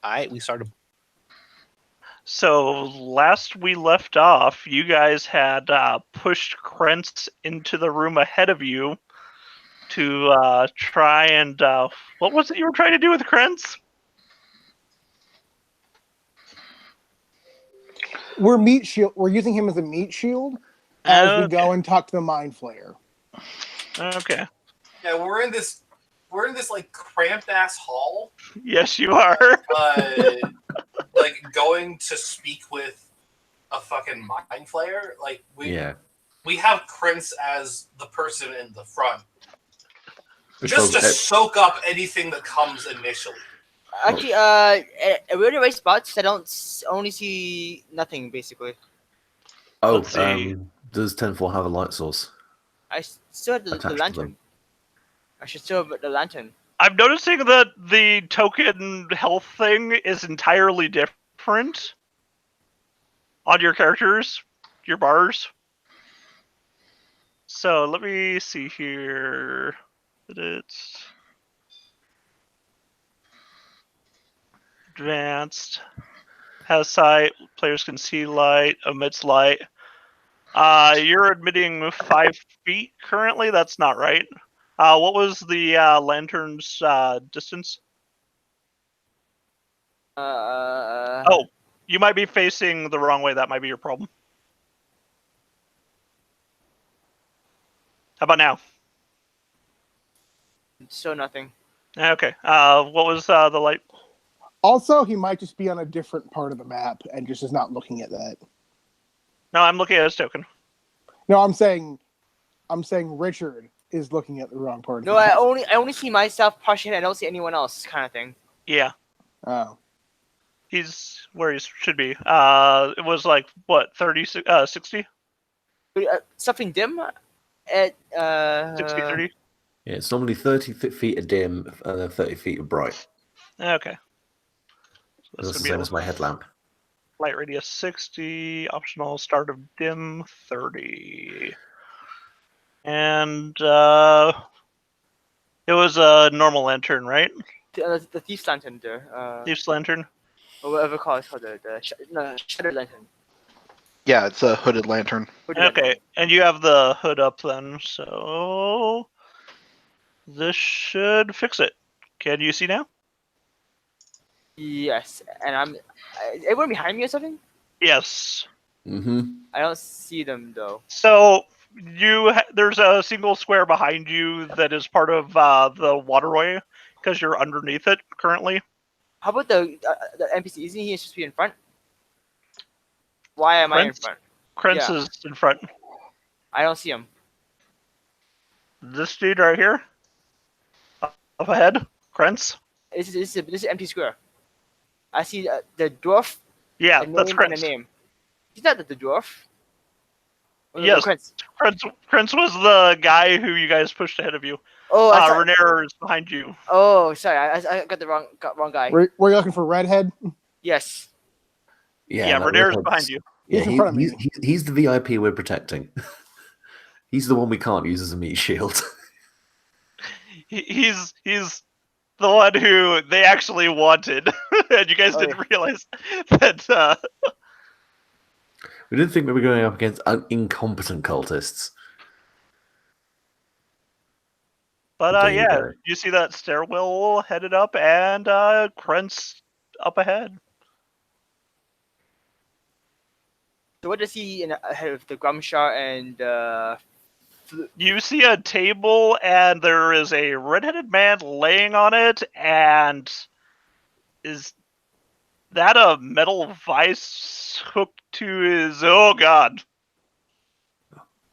Alright, we started. So last we left off, you guys had pushed Krentz into the room ahead of you to try and what was it you were trying to do with Krentz? We're meat shield. We're using him as a meat shield as we go and talk to the Mind Flayer. Okay. Yeah, we're in this like cramped ass hall. Yes, you are. Like going to speak with a fucking Mind Flayer. Like we have Krentz as the person in the front, just to soak up anything that comes initially. Actually, we're in the right spots. I don't only see nothing basically. Oh, does 10-4 have a light source? I still have the lantern. I should still have the lantern. I'm noticing that the token health thing is entirely different on your characters, your bars. So let me see here. It's advanced. Has sight. Players can see light. Emits light. You're admitting 5 feet currently. That's not right. What was the lantern's distance? Oh, you might be facing the wrong way. That might be your problem. How about now? Still nothing. Okay. What was the light? Also, he might just be on a different part of the map and just is not looking at that. No, I'm looking at his token. No, I'm saying Richard is looking at the wrong part. No, I only see myself pushing. I don't see anyone else, kind of thing. Yeah. Oh. He's where he should be. It was like what 60? Something dim. At 60, 30. Yeah, it's normally 30 feet of dim and then 30 feet of bright. Okay. So that's the same as my headlamp. Light radius 60, optional start of dim 30. And it was a normal lantern, right? The thief's lantern there. Thief's lantern? Or whatever it's called, the shutter lantern. Yeah, it's a hooded lantern. Okay, and you have the hood up then, so this should fix it. Can you see now? Yes, and everyone behind me or something? Yes. Mm-hmm. I don't see them though. So there's a single square behind you that is part of the waterway because you're underneath it currently. How about the NPC? Isn't he supposed to be in front? Why am I in front? Krentz is in front. I don't see him. This dude right here? Up ahead? Krentz? This is an empty square. I see the dwarf. Yeah, that's Krentz. And a name. He's not the dwarf. Yes, Krentz was the guy who you guys pushed ahead of you. Oh, Renair is behind you. Oh, sorry, I got the wrong guy. Were you looking for Redhead? Yes. Yeah, Renair is behind you. Yeah, he's the VIP we're protecting. He's the one we can't use as a meat shield. He's the one who they actually wanted, and you guys didn't realize that. We didn't think we were going up against incompetent cultists. But you see that stairwell headed up, and Krentz up ahead. So what does he ahead of the Grumshar and? You see a table, and there is a red-headed man laying on it, and is that a metal vice hooked to his? Oh God!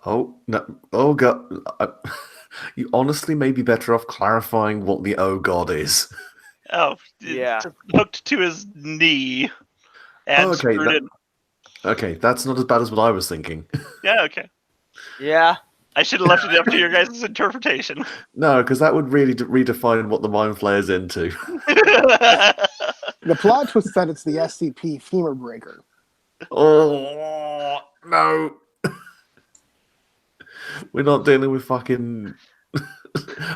Oh no! Oh God! You honestly may be better off clarifying what the oh God is. Oh yeah, hooked to his knee. And screwed in. Okay, that's not as bad as what I was thinking. Yeah. Okay. Yeah. I should have left it up to your guys' interpretation. No, because that would really redefine what the Mind Flayer's into. The plot twist that it's the SCP femur breaker. Oh no! We're not dealing with fucking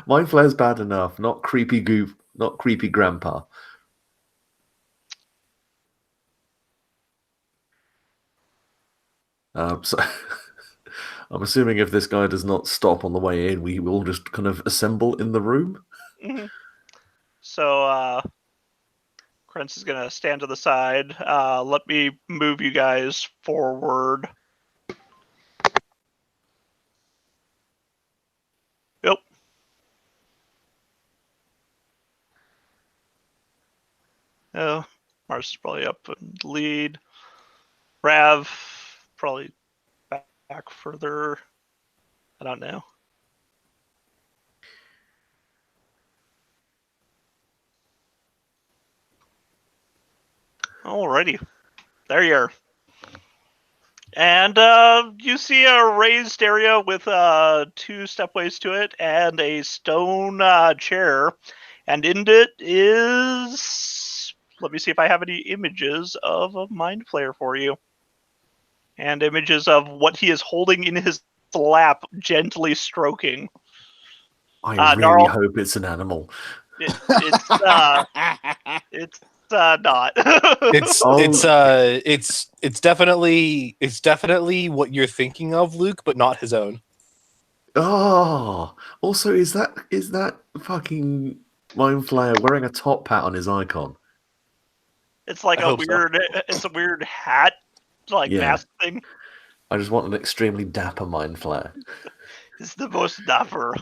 Mind Flayer's bad enough. Not creepy goop. Not creepy grandpa. So I'm assuming if this guy does not stop on the way in, we will just kind of assemble in the room. Mm-hmm. So, Krentz is gonna stand to the side. Let me move you guys forward. Yep. Oh, Mars is probably up in the lead. Rav probably back further. I don't know. Alrighty. There you are. And you see a raised area with 2 stepways to it and a stone chair. And in it is... Let me see if I have any images of a mind flayer for you. And images of what he is holding in his lap, gently stroking. I really Gnarl, hope it's an animal. it's not. It's definitely what you're thinking of, Luke, but not his own. Oh, also, is that fucking mind flayer wearing a top hat on his icon? It's like I a hope so. weird. It's a weird hat, like Yeah. mask thing. I just want an extremely dapper mind flayer. It's the most dapper.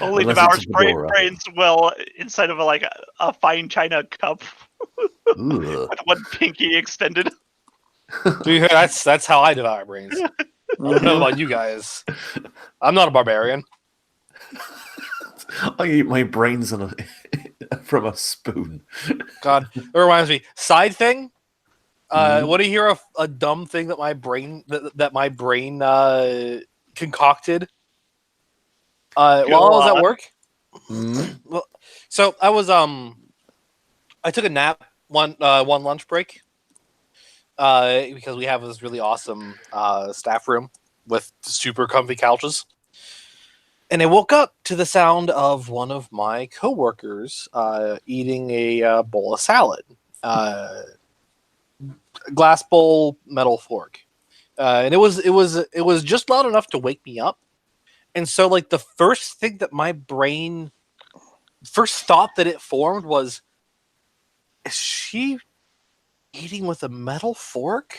Only Unless devours it's a fedora. brains well inside of a fine china cup Ugh. with one pinky extended. That's how I devour brains. I don't know about you guys. I'm not a barbarian. I eat my brains from a spoon. God, it reminds me. Side thing. Mhm. Want to hear a dumb thing that my brain concocted while I was at work? Mhm. Well, so I was I took a nap one lunch break because we have this really awesome staff room with super comfy couches. And I woke up to the sound of one of my coworkers eating a bowl of salad, glass bowl, metal fork, and it was just loud enough to wake me up. And so, like, the first thing that my brain, first thought that it formed was, is she eating with a metal fork?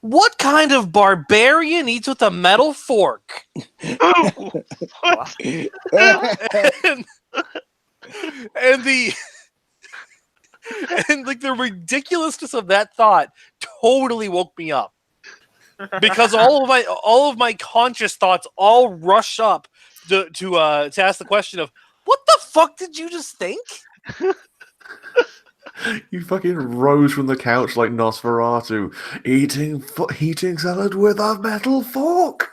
What kind of barbarian eats with a metal fork? What? and, and the and like the ridiculousness of that thought totally woke me up, because all of my conscious thoughts all rush up to ask the question of, what the fuck did you just think? You fucking rose from the couch like Nosferatu, eating salad with a metal fork.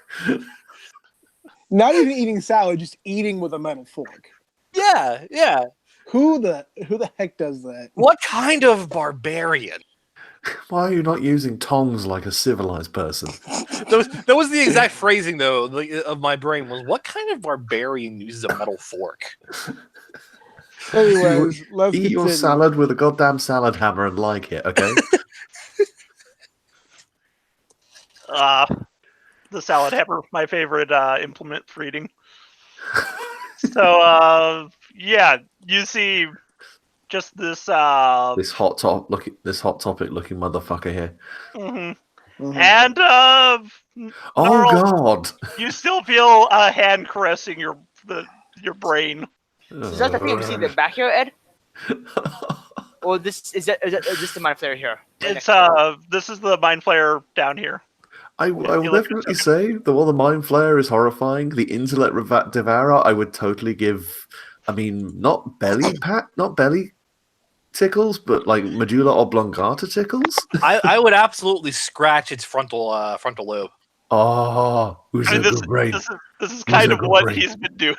Not even eating salad, just eating with a metal fork. Yeah. Who the heck does that? What kind of barbarian? Why are you not using tongs like a civilized person? That was the exact phrasing, though, of my brain was, what kind of barbarian uses a metal fork? Anyways, let's Eat your continue. salad with a goddamn salad hammer and like it, okay? The salad hammer, my favorite implement for eating. So, yeah, you see just this. This hot topic looking motherfucker here. Mhm. Mhm. And Oh Gnarl, God! you still feel a hand caressing your brain. Is that the thing you see in the back here, Ed? Or this is this the mind flare here? Right It's next this is the mind flayer down here. I will definitely say that while the mind flayer is horrifying, the intellect devourer I would totally give. I mean, not belly tickles, but like medulla oblongata tickles. I would absolutely scratch its frontal lobe. Oh, who's I mean, a good brain? this is kind a of good what brain? he's been doing.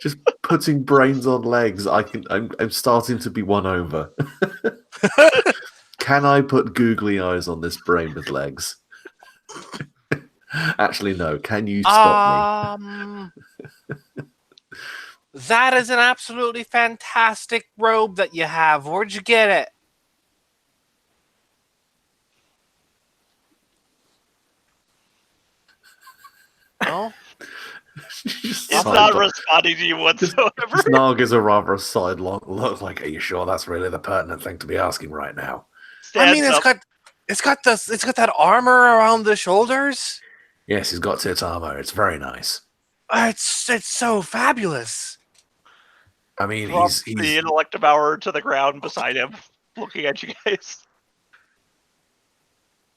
Just putting brains on legs. I'm starting to be won over. Can I put googly eyes on this brain with legs? Actually, no. Can you spot me? That is an absolutely fantastic robe that you have. Where'd you get it? Oh, Just It's side not look. responding to you whatsoever. Just Nog is a rather sidelong look. Like, are you sure that's really the pertinent thing to be asking right now? I mean, Stands up. it's got that armor around the shoulders. Yes, he's got tit armor. It's very nice. It's so fabulous. I mean, Drops he's the intellect devourer to the ground beside him, looking at you guys.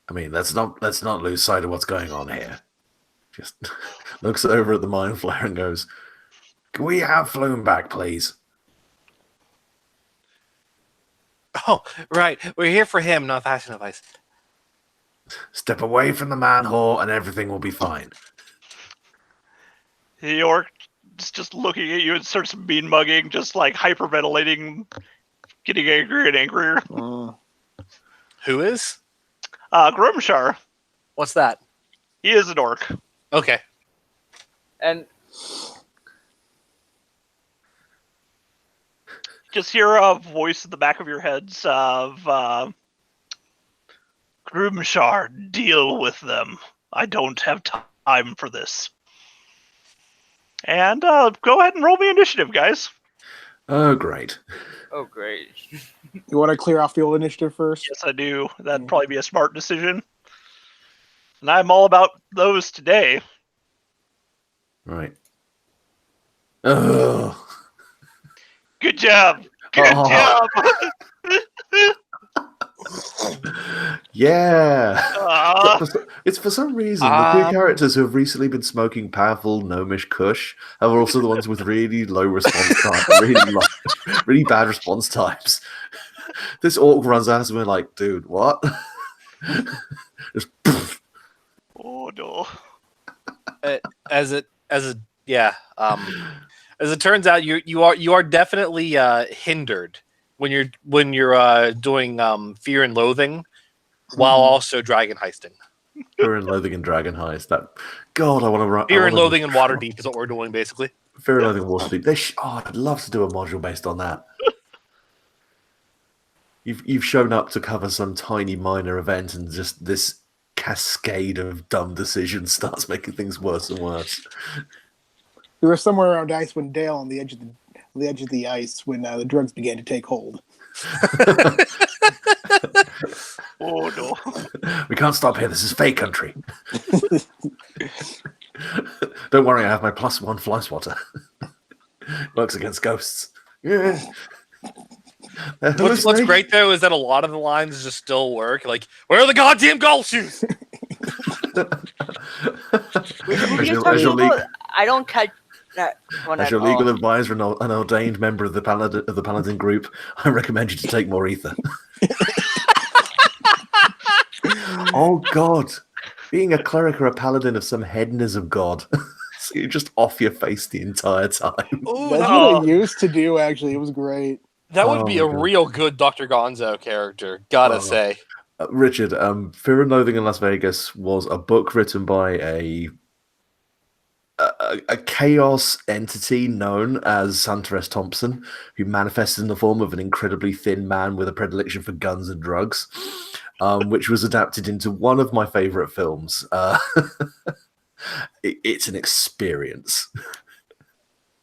I mean, let's not lose sight of what's going on here. Just looks over at the mind flare and goes, "Can we have Flume back, please?" Oh, right. We're here for him, not fashion advice. Step away from the man whore, and everything will be fine. The orc is just looking at you and starts mean mugging, just like hyperventilating, getting angrier and angrier. Who is? Grimshar, What's that? he is an orc. Okay. And Just hear a voice in the back of your heads of Grimshar, deal with them. I don't have time for this. And go ahead and roll me initiative, guys. Oh, great. oh great. You want to clear off the old initiative first? Yes, I do. That'd probably be a smart decision. And I'm all about those today. Right. Ugh. Good job. Good Oh. job. Yeah. It's for some reason the two characters who have recently been smoking powerful gnomish kush are also the ones with really low response time, really bad response times. This orc runs at us and we're like, dude, what? Just Oh no. As it turns out, you are definitely hindered when you're doing fear and loathing while also dragon heisting. Fear and Loathing and Dragon Heist. That God, I want to run. Fear and loathing and water deep is what we're doing basically. Fear and Loathing and Waterdeep. I'd love to do a module based on that. You've shown up to cover some tiny minor event, and just this cascade of dumb decisions starts making things worse and worse. We were somewhere around Icewind Dale on the edge of the ice when the drugs began to take hold. Oh no. We can't stop here. This is fake country. Don't worry, I have my +1 fly swatter. Works against ghosts. Yeah. What's great though is that a lot of the lines just still work. Like, where are the goddamn golf shoes? I don't catch that one As at your all. legal advisor and an ordained member of the Paladin group, I recommend you to take more ether. Oh God, being a cleric or a paladin of some hedonism god, so you're just off your face the entire time. Oh, That's what I used to do. Actually, it was great. that would be Oh, a my God. real good Dr. Gonzo character. Gotta Oh. say. Richard, Fear and Loathing in Las Vegas was a book written by a chaos entity known as Hunter S. Thompson, who manifested in the form of an incredibly thin man with a predilection for guns and drugs, which was adapted into one of my favorite films. It's an experience.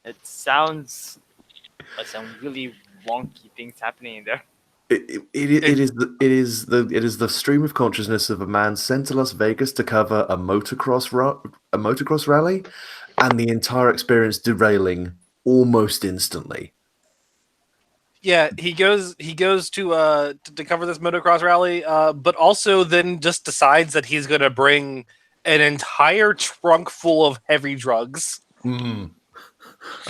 It sounds like some really wonky things happening in there. It is the stream of consciousness of a man sent to Las Vegas to cover a motocross rally, and the entire experience derailing almost instantly. Yeah, he goes to cover this motocross rally, but also then just decides that he's gonna bring an entire trunk full of heavy drugs. I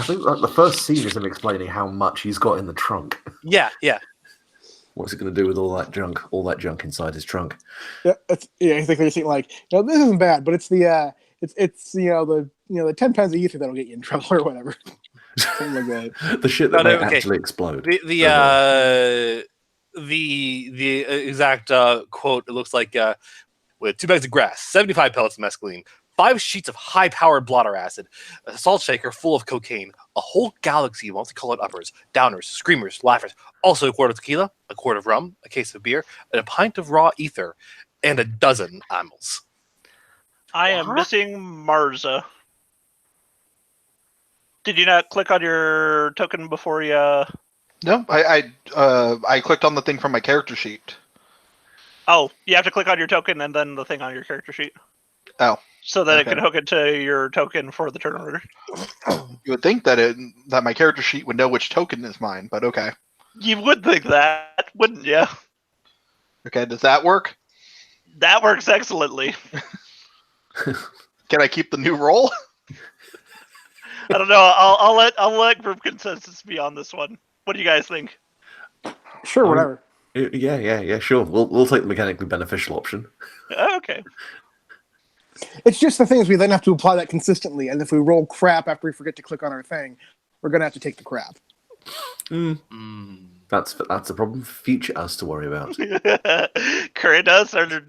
think the first scene is him explaining how much he's got in the trunk. Yeah. What's he going to do with all that junk inside his trunk? Yeah, I think they're thinking like, this isn't bad, but it's the the 10 pounds of ether that'll get you in trouble or whatever. Something like that. The shit that may actually explode. The exact quote, it looks like with 2 bags of grass, 75 pellets of mescaline, 5 sheets of high-powered blotter acid, a salt shaker full of cocaine, a whole galaxy of multicolored uppers, downers, screamers, laughers, also a quart of tequila, a quart of rum, a case of beer, and a pint of raw ether, and a dozen animals. I am missing Marza. Did you not click on your token before you? No, I clicked on the thing from my character sheet. Oh, you have to click on your token and then the thing on your character sheet. Oh, so that it okay. can hook it to your token for the turn order. You would think that my character sheet would know which token is mine, but okay. You would think that, wouldn't you? Okay, does that work? That works excellently. Can I keep the new roll? I don't know. I'll let group consensus be on this one. What do you guys think? Sure, whatever. Yeah, sure. We'll take the mechanically beneficial option. Okay. It's just the thing is we then have to apply that consistently, and if we roll crap after we forget to click on our thing, we're gonna have to take the crap. That's a problem for future us to worry about. Current us are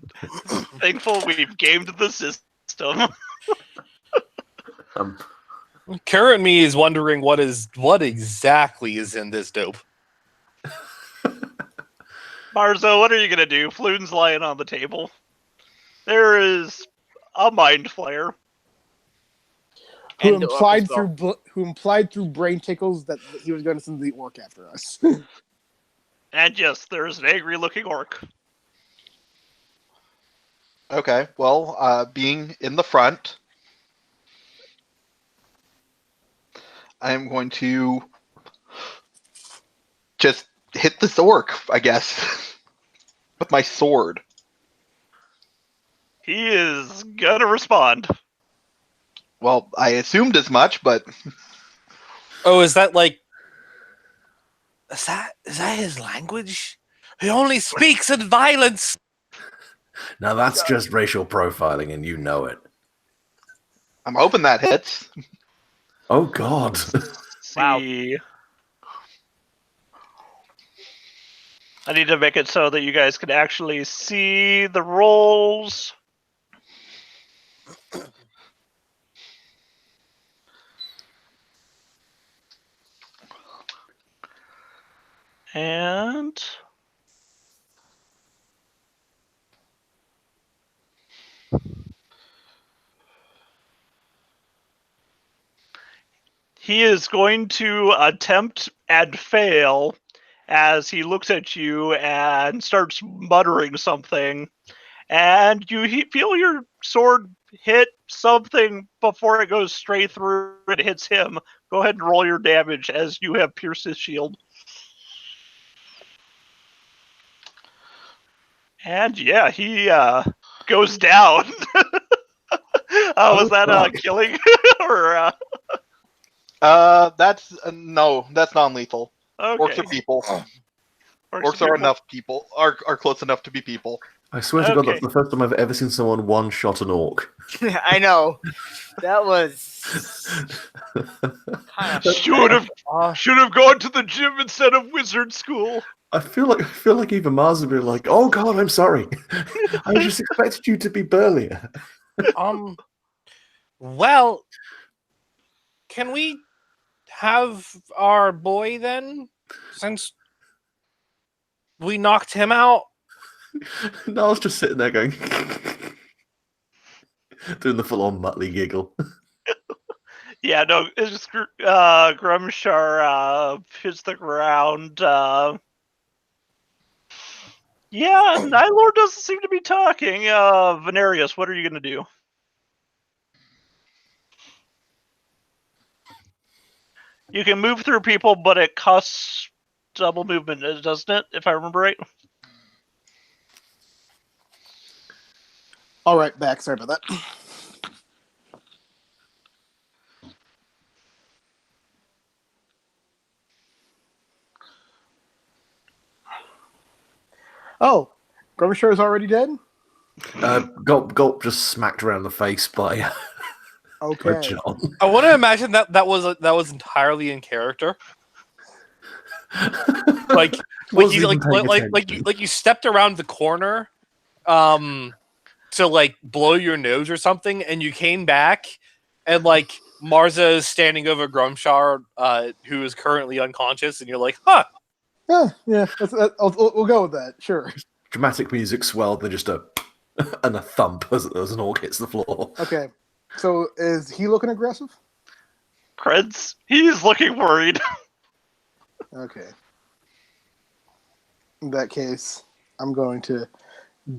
thankful we've gamed the system. Current me is wondering what exactly is in this dope. Marzo, what are you gonna do? Floon's lying on the table. There is a mind flayer. Who implied through brain tickles that he was going to send the orc after us. And yes, there's an angry-looking orc. Okay, well, being in the front, I'm going to just hit this orc, I guess, with my sword. He is gonna respond. Well, I assumed as much, but Oh, is that like? Is that his language? He only speaks in violence. Now that's just racial profiling, and you know it. I'm hoping that hits. Oh God! Wow. I need to make it so that you guys can actually see the rolls. And he is going to attempt and fail as he looks at you and starts muttering something. And you feel your sword hit something before it goes straight through and hits him. Go ahead and roll your damage as you have pierced his shield. And yeah, he goes down. Was that killing? Or That's no, that's non-lethal. okay. Orcs are people. Orcs are enough people. Are close enough to be people. I swear to God, that's the first time I've ever seen someone one-shot an orc. I know. That was kind of should have gone to the gym instead of wizard school. I feel like even Mars would be like, "Oh God, I'm sorry. I just expected you to be burlier." Well, can we have our boy then? Since we knocked him out. No, I was just sitting there going, doing the full-on Muttley giggle. Yeah, no, it's just Grumshar hits the ground. Yeah, Nylord doesn't seem to be talking. Venarius, what are you going to do? You can move through people, but it costs double movement, doesn't it? If I remember right. All right, back. Sorry about that. Oh, Grumshar is already dead? Gulp just smacked around the face by Okay. John. I want to imagine that was entirely in character. like you stepped around the corner, to like blow your nose or something, and you came back, and like Marza is standing over Grumshar, who is currently unconscious, and you're like, huh. Yeah, we'll go with that. Sure. Dramatic music swelled, then just a And a thump as an orc hits the floor. Okay. So is he looking aggressive? Creds, he's looking worried. Okay. In that case, I'm going to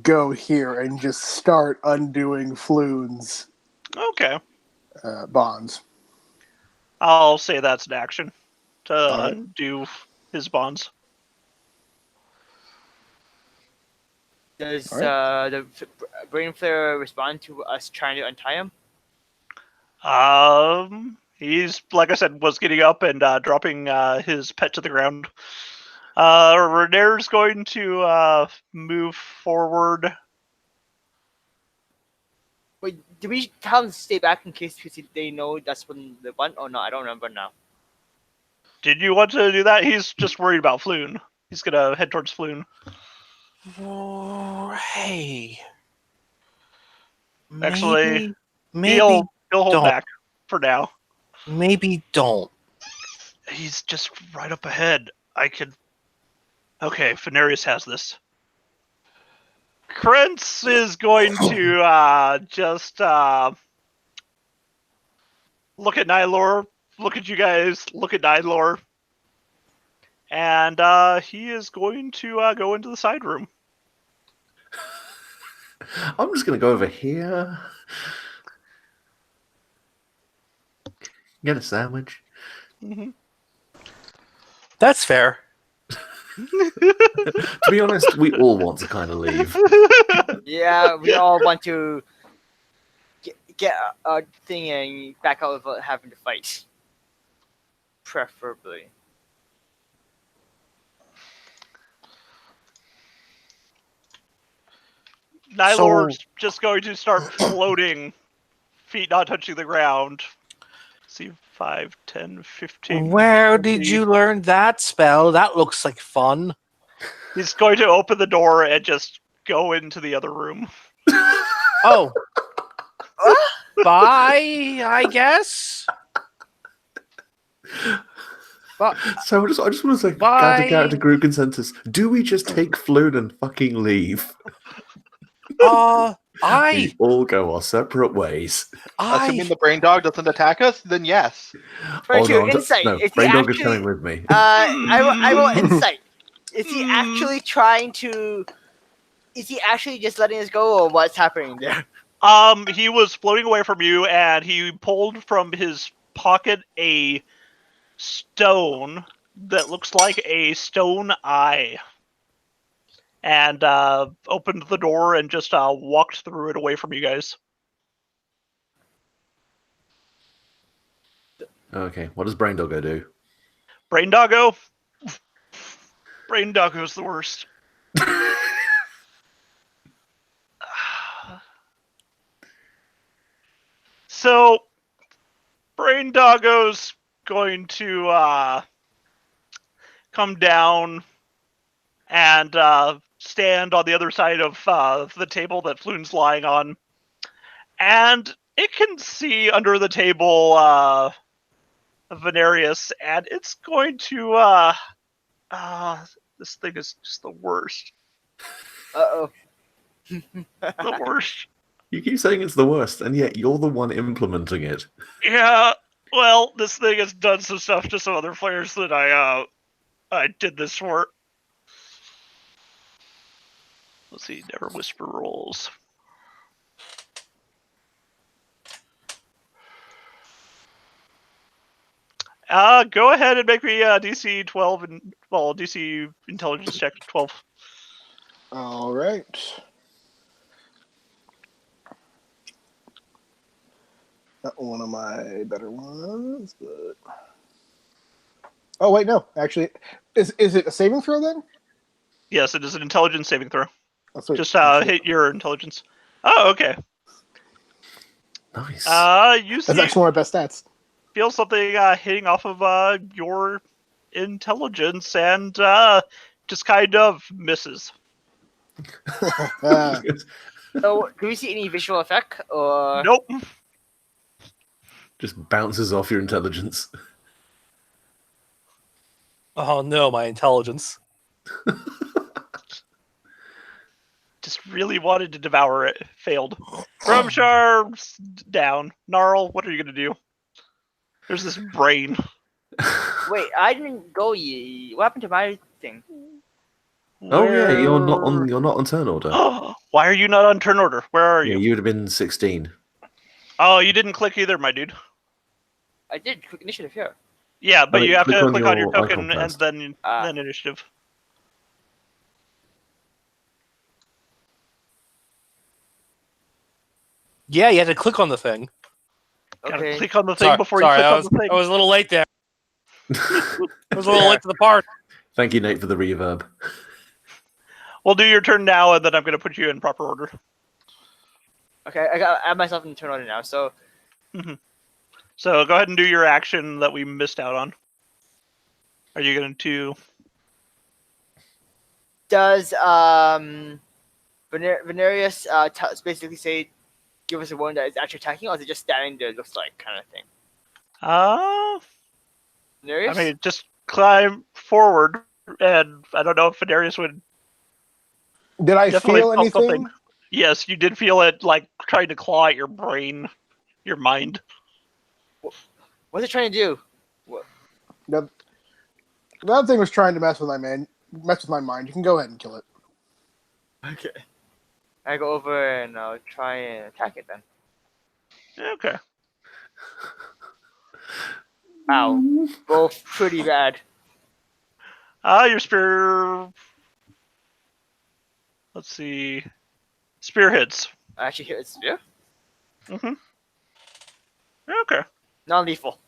go here and just start undoing Floon's Okay. bonds. I'll say that's an action to right. undo his bonds. Does the brain flare respond to us trying to untie him? He's, like I said, was getting up and dropping his pet to the ground. Renair's going to move forward. Wait, do we tell him to stay back in case they know that's when the one? Oh no, I don't remember now. Did you want to do that? He's just worried about Floon. He's gonna head towards Floon. Oh, hey. Actually, maybe he'll hold don't. back for now. Maybe don't. He's just right up ahead. I could. Okay, Fenarius has this. Krentz is going to just look at Nylor, look at you guys, look at Nylor, and he is going to go into the side room. I'm just going to go over here. Get a sandwich. Mm-hmm. That's fair. To be honest, we all want to kind of leave. Yeah, we all want to get a thing and back out without having to fight. Preferably. Nylor's just going to start floating, feet not touching the ground. See, 5, 10, 15. Where 20. did you learn that spell? That looks like fun. He's going to open the door and just go into the other room. Oh. Bye, I guess. So I just want to say, Bye. gather group consensus. Do we just take Floon and fucking leave? We all go our separate ways. Assuming the brain dog doesn't attack us, then yes. For Oh, your no, insight, no, is he Brain Dog is actually? coming with me. I will insight. Is he actually trying to? Is he actually just letting us go, or what's happening there? He was floating away from you, and he pulled from his pocket a stone that looks like a stone eye, and opened the door and just walked through it away from you guys. Okay, what does Brain Doggo do? Brain Doggo? Brain Doggo's the worst. So, Brain Doggo's going to come down and stand on the other side of the table that Floon's lying on. And it can see under the table Venarius, and it's going to... this thing is just the worst. Uh-oh. The worst. You keep saying it's the worst, and yet you're the one implementing it. Yeah, well, this thing has done some stuff to some other players that I did this for. Let's see, never whisper rolls. Go ahead and make me DC 12 and DC intelligence check 12. All right. Not one of my better ones, but oh wait, no. Actually, is it a saving throw then? Yes, it is an intelligence saving throw. Oh, sweet. Just hit your intelligence. Oh, okay. Nice. You That's actually one of my best stats. feel something hitting off of your intelligence and just kind of misses. So, do we see any visual effect, or Nope. Just bounces off your intelligence. Oh no, my intelligence. just really wanted to devour it. Failed. Rumshar's down. Gnarl, what are you gonna do? There's this brain. Wait, I didn't go yet. What happened to my thing? Oh yeah, you're not on turn order. Why are you not on turn order? Where are Yeah, you? you would have been 16. Oh, you didn't click either, my dude. I did click initiative here. Yeah, but you have click to on click on your your token icon and first. then initiative. Yeah, you had to click on the thing. Gotta Okay. click on the thing before you sorry, click I on was, the thing. I was a little late there. I was a little late to the party. Thank you, Nate, for the reverb. We'll do your turn now, and then I'm gonna put you in proper order. Okay, I have myself in turn order now. So So go ahead and do your action that we missed out on. Are you going to? does Venerius basically say, give us a warning that it's actually attacking, or is it just standing there? Looks like kind of thing. Venerius? I mean, just climb forward, and I don't know if Venerius would. Did I Definitely feel felt anything? something. Yes, you did feel it, like trying to claw at your brain, your mind. What's it trying to do? The other thing was trying to mess with my mind. You can go ahead and kill it. Okay. I go over and I'll try and attack it then. Okay. Ow. Both pretty bad. Your spear. Let's see. Spear hits. I actually hit its spear. Mm-hmm. Okay. Non-lethal.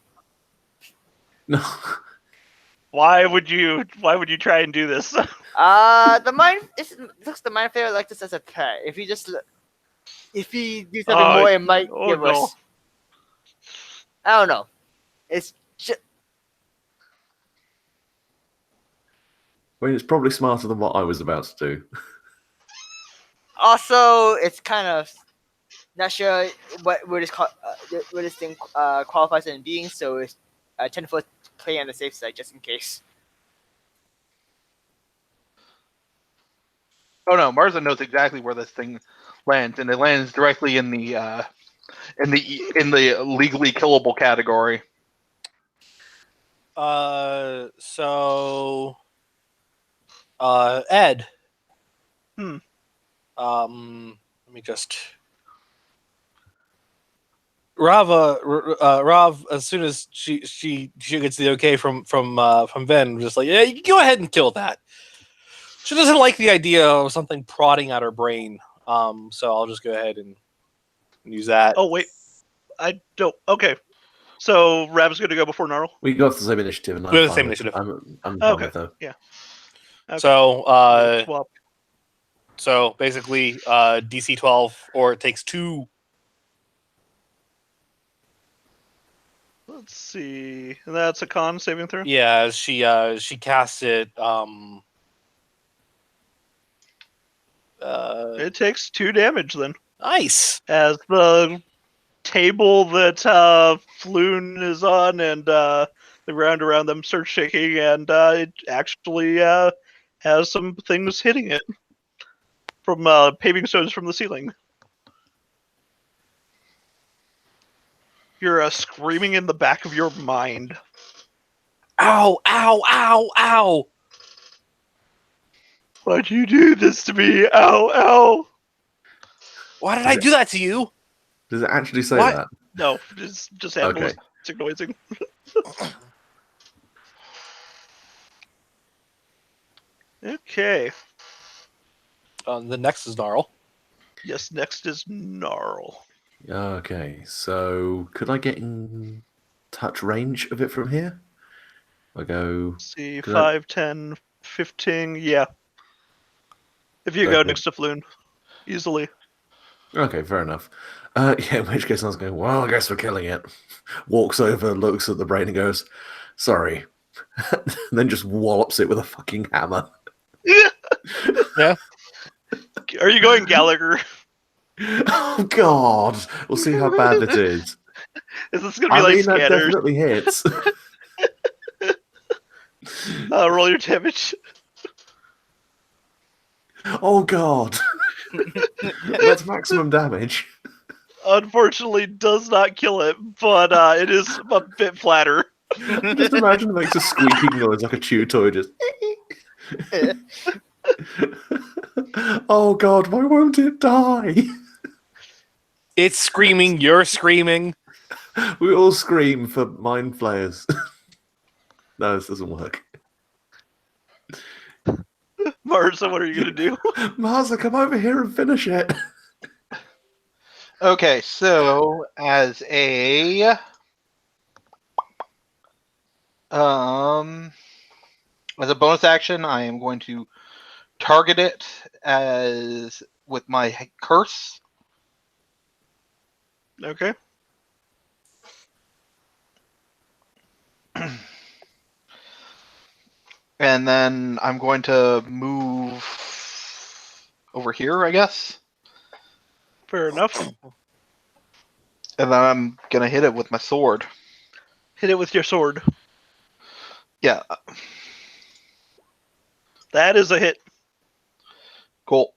No. Why would you try and do this? The mind looks the mind flayer like this as a pet. If he do something more, it might get worse. no. I don't know. It's just I mean, it's probably smarter than what I was about to do. also it's kind of not sure what this thing qualifies as being. So it's 10-foot play on the safe side just in case. Oh no, Marza knows exactly where this thing lands, and it lands directly in the legally killable category. Ed. Hmm. Let me just. Rav, as soon as she gets the okay from Ben, just like, yeah, you can go ahead and kill that. She doesn't like the idea of something prodding at her brain. So I'll just go ahead and use that. Oh wait, I don't. Okay, so Rav's going to go before Gnarl. We got the same initiative. And We have the same initiative. I'm fine Okay. with that. Yeah. Okay. So Swap. so basically, DC 12, or it takes 2. Let's see. That's a con saving throw. Yeah, she casts it. It takes 2 damage then. Nice. As the table that Floon is on and the ground around them starts shaking, and it actually has some things hitting it from paving stones from the ceiling. You're screaming in the back of your mind. Ow! Ow! Ow! Ow! Why'd you do this to me? Ow! Ow! Why did I do that to you? Does it actually say What? that? No, it's just animalistic noising. Okay. The next is Gnarl. Yes, next is Gnarl. Okay, so could I get in touch range of it from here? I go. Let's see, Could I- 5, 10, 15, yeah. If you go Okay. next to Floon, easily. Okay, fair enough. Yeah, in which case I was going, well, I guess we're killing it. Walks over, looks at the brain and goes, sorry. And then just wallops it with a fucking hammer. Yeah. Are you going Gallagher? Oh, God. We'll see how bad it is. Is this going to be I like mean, that Scanners? definitely hits. Roll your damage. Oh, God. That's maximum damage. Unfortunately, does not kill it, but it is a bit flatter. Just imagine it makes a squeaking noise like a chew toy. Just. Oh God! Why won't it die? It's screaming. You're screaming. We all scream for mind flayers. No, this doesn't work. Marissa, what are you gonna do? Marza, come over here and finish it. Okay, so as a bonus action, I am going to target it as with my curse. Okay. And then I'm going to move over here, I guess. Fair enough. And then I'm going to hit it with my sword. Hit it with your sword. Yeah, That is a hit. cool.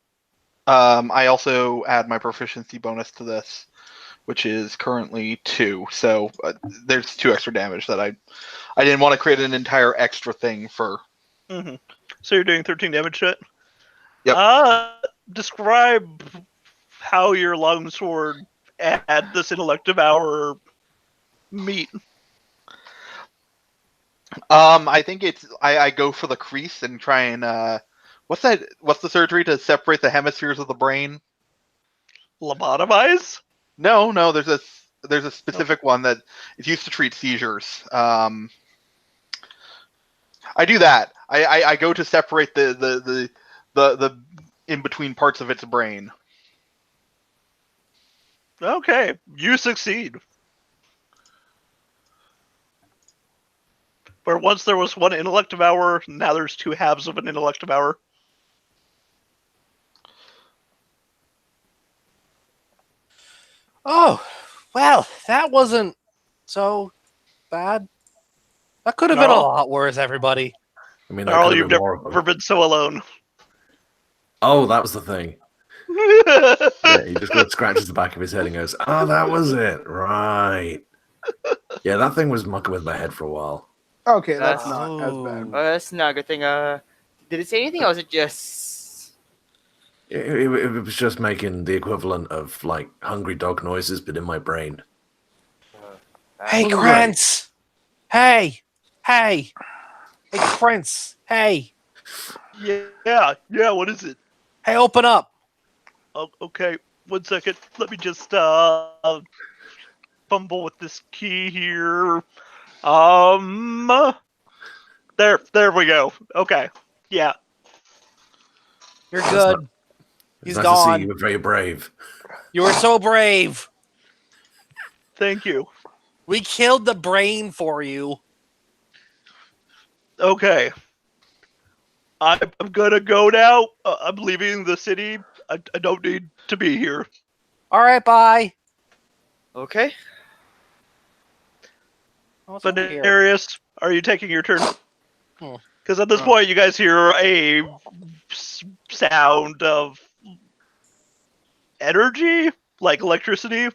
I also add my proficiency bonus to this, which is currently 2. So there's 2 extra damage that I didn't want to create an entire extra thing for. Mm-hmm. So you're doing 13 damage to it? Yep. Describe how your longsword and this intellect devour meet. I think it's I go for the crease and try and what's that? What's the surgery to separate the hemispheres of the brain? Lobotomize? No. There's a specific one that is used to treat seizures. I do that. I go to separate the in between parts of its brain. Okay, you succeed. Where once there was one intellect devourer, now there's 2 halves of an intellect devourer. Oh, well, that wasn't so bad. That could have been a Gnarl? lot worse, everybody. I mean, that Gnarl, could have you've been more of never them. been so alone. Oh, that was the thing. Yeah, he just scratches the back of his head and goes, "Oh, that was it, right?" Yeah, that thing was mucking with my head for a while. Okay, that's That's- not as bad. Well, that's not a good thing. Did it say anything, or was it just? It was just making the equivalent of like hungry dog noises, but in my brain. Hey, Wasn't Krantz! Hey! Hey, Krantz! Hey! Yeah, what is it? Hey, open up! Oh, okay, 1 second. Let me just fumble with this key here. There we go. Okay, yeah. You're It's good. not- It's He's nice to see gone. you were very brave. You were so brave. Thank you. We killed the brain for you. Okay. I'm gonna go now. I'm leaving the city. I don't need to be here. All right, bye. Okay. What's over here? Venarius, are you taking your turn? Hmm. Because at this point, you guys hear a sound of energy, like electricity.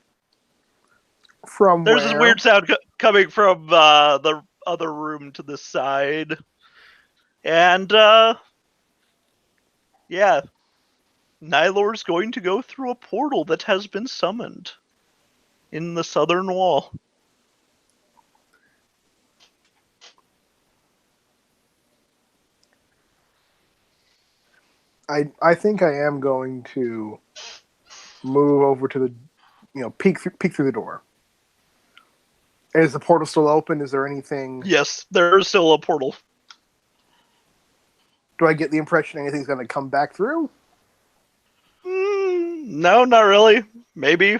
From There's where? this weird sound coming from the other room to the side. And, yeah. Nylor's going to go through a portal that has been summoned in the southern wall. I think I am going to move over to the, peek through the door. Is the portal still open? Is there anything? Yes, there is still a portal. Do I get the impression anything's going to come back through? No, not really. Maybe.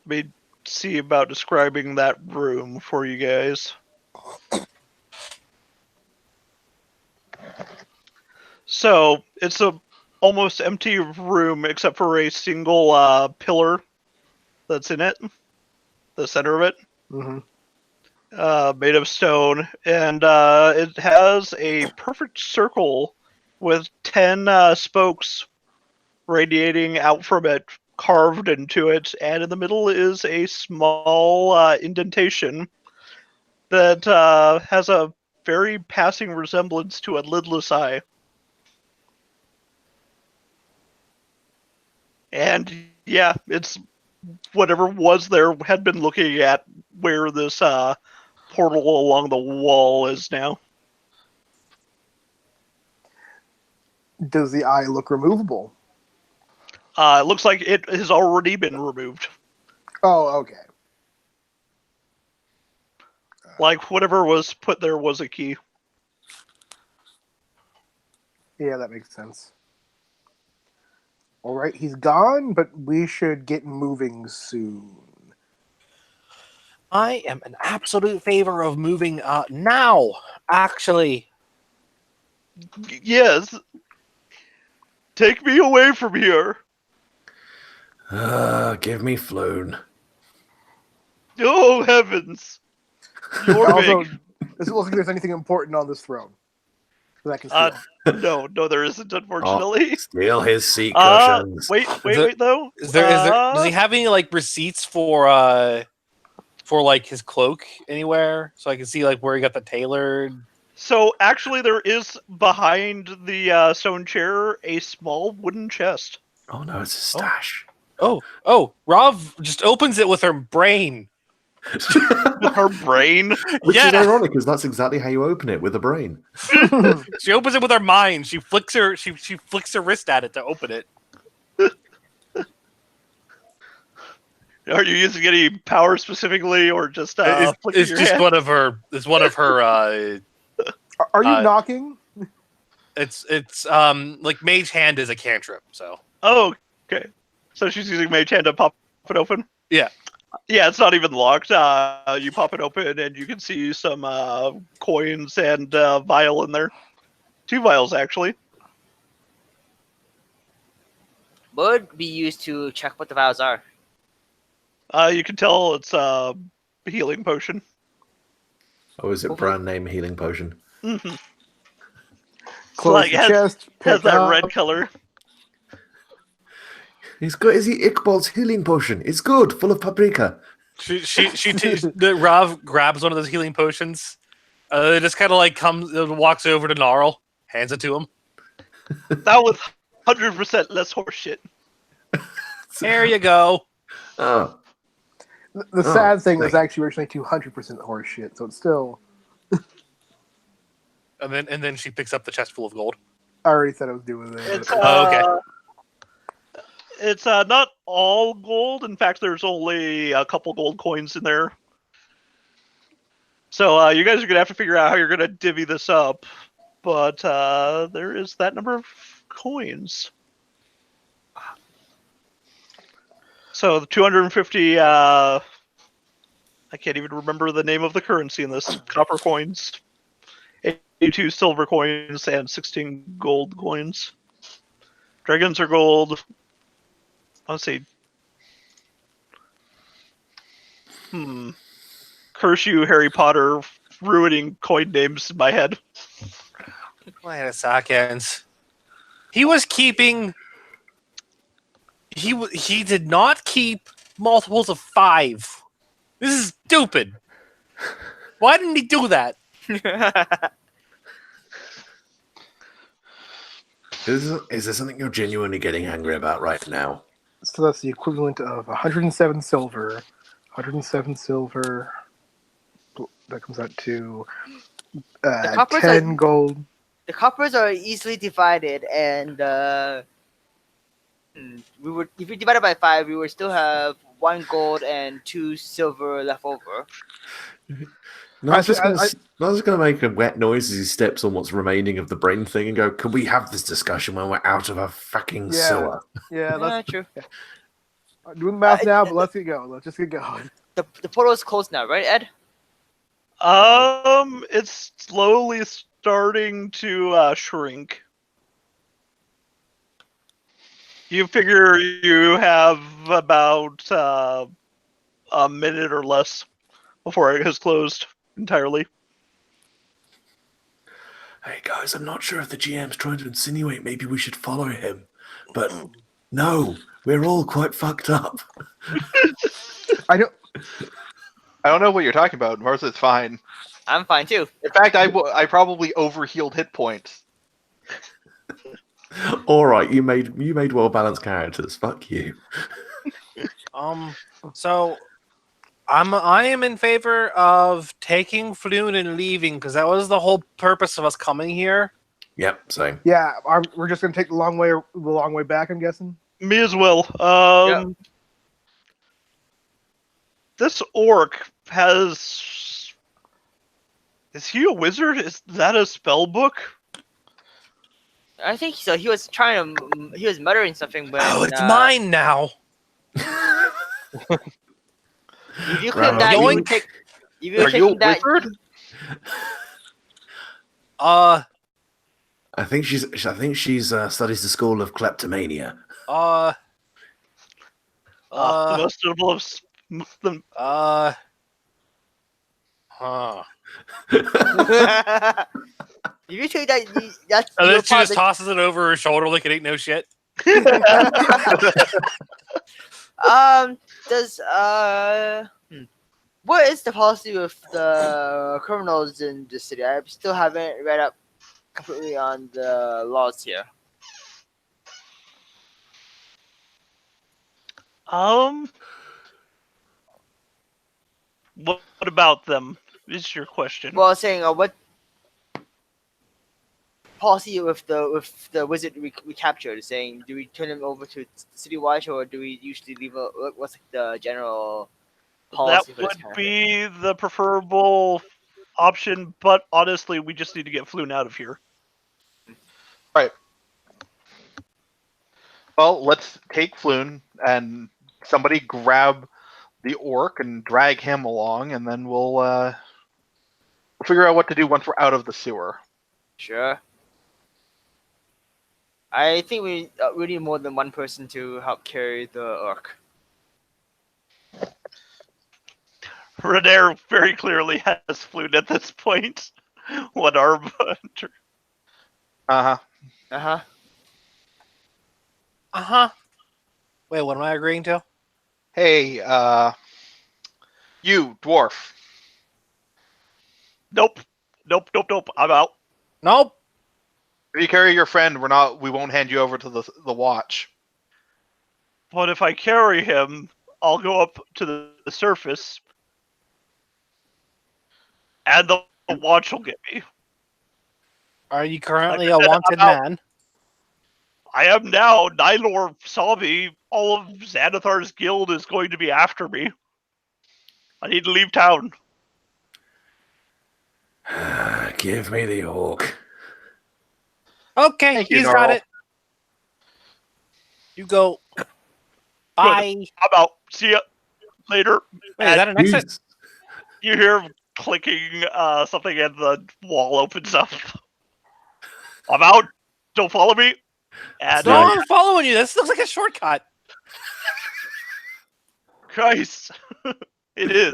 Let me see about describing that room for you guys. So, it's a almost empty room except for a single pillar that's in it, the center of it. Mm-hmm. made of stone, and it has a perfect circle with 10 spokes radiating out from it, carved into it, and in the middle is a small indentation that has a very passing resemblance to a lidless eye. And yeah, it's whatever was there had been looking at where this portal along the wall is now. Does the eye look removable? It looks like it has already been removed. Oh, okay. Like whatever was put there was a key. Yeah, that makes sense. All right, he's gone, but we should get moving soon. I am in absolute favor of moving now, actually. Yes. Take me away from here. Give me Floon. Oh heavens. You're Also, big. does it look like there's anything important on this throne that I can steal? No, there isn't, unfortunately. Steal his seat cushions. Wait, though. Is there does he have any like receipts for like his cloak anywhere, so I can see like where he got the tailored? So actually, there is behind the stone chair a small wooden chest. Oh no, it's a stash. Oh, Rav just opens it with her brain. With her brain. Which is Yeah. ironic, because that's exactly how you open it, with a brain. She opens it with her mind. She flicks her wrist at it to open it. Are you using any power specifically, or just flicking It's your just hand? one of her. It's one of her. Are you knocking? It's like mage hand is a cantrip. So Oh, okay. So she's using mage hand to pop it open? Yeah. Yeah, it's not even locked. You pop it open and you can see some coins and vial in there. 2 vials, actually. Would be used to check what the vials are. You can tell it's a healing potion. Oh, is it brand name healing potion? Mm-hmm. Close like, the has- chest. Has Pick that up. red color. It's good. Is he Iqbal's healing potion? It's good, full of paprika. Rav grabs one of those healing potions. It just kind of like walks over to Gnarl, hands it to him. That was 100% less horseshit. There you go. Oh, The sad thing thank was actually originally 200% horse shit, so it's still. And then she picks up the chest full of gold. I already said I was doing it. It's, Oh, okay. It's not all gold. In fact, there's only a couple gold coins in there. So you guys are going to have to figure out how you're going to divvy this up. But there is that number of coins. So the 250... I can't even remember the name of the currency in this. Copper coins. 82 silver coins and 16 gold coins. Dragons are gold. Let's see. Curse you, Harry Potter, ruining coin names in my head. Wait a second. He was keeping. He did not keep multiples of 5. This is stupid. Why didn't he do that? is there something you're genuinely getting angry about right now? So that's the equivalent of 107 silver. 107 silver. That comes out to coppers 10 are- gold. The coppers are easily divided, and we would, if we divide it by 5, we would still have 1 gold and 2 silver left over. Not just going to make a wet noise as he steps on what's remaining of the brain thing and go, can we have this discussion when we're out of a fucking sewer? Yeah, that's True. doing the math now, but let's get going. Let's just get going. The portal is closed now, right, Ed? It's slowly starting to shrink. You figure you have about a minute or less before it has closed. entirely. Hey guys, I'm not sure if the GM's trying to insinuate maybe we should follow him, but no, we're all quite fucked up. I don't. I don't know what you're talking about. Martha's fine. I'm fine too. In fact, I probably overhealed hit points. All right, you made well balanced characters. Fuck you. So I am in favor of taking Floon and leaving because that was the whole purpose of us coming here. Yep, same. Yeah, we're just gonna take the long way back. I'm guessing. Me as well. Yep. This orc has. Is he a wizard? Is that a spell book? I think so. He was trying to. He was muttering something, but Oh, it's mine now. If you Right. click that, you Yoink. would take. If Are you a that, wizard? I think she's studies the school of kleptomania. The most notable of them. Huh. if you take that, that's. And you're then she part just of tosses it over her shoulder like it ain't no shit. Does what is the policy with the criminals in the city? I still haven't read up completely on the laws here. What about them? Is your question? Well, saying what policy with the wizard we captured? Saying, do we turn him over to city watch or do we usually leave a what's like the general that policy for would this character? be the preferable option, but honestly, we just need to get Floon out of here. Well, let's take Floon and somebody grab the orc and drag him along, and then we'll figure out what to do once we're out of the sewer. Sure. I think we need more than one person to help carry the orc. Renair very clearly has Floon at this point. One arm hunter. Uh-huh. Wait, what am I agreeing to? Hey, you, dwarf. Nope. I'm out. Nope. If you carry your friend, we won't hand you over to the watch. But if I carry him, I'll go up to the surface, and the watch will get me. Are you currently Like I a said, wanted I'm out. man? I am now. Nylor saw me. All of Xanathar's guild is going to be after me. I need to leave town. Give me the orc. Okay, Thank you, he's got Norl. it. You go. Bye. I'm out. See ya later. Wait, is that an exit? Jeez. You hear clicking something and the wall opens up. I'm out. Don't follow me. And No, I'm following you. This looks like a shortcut. Christ. It is.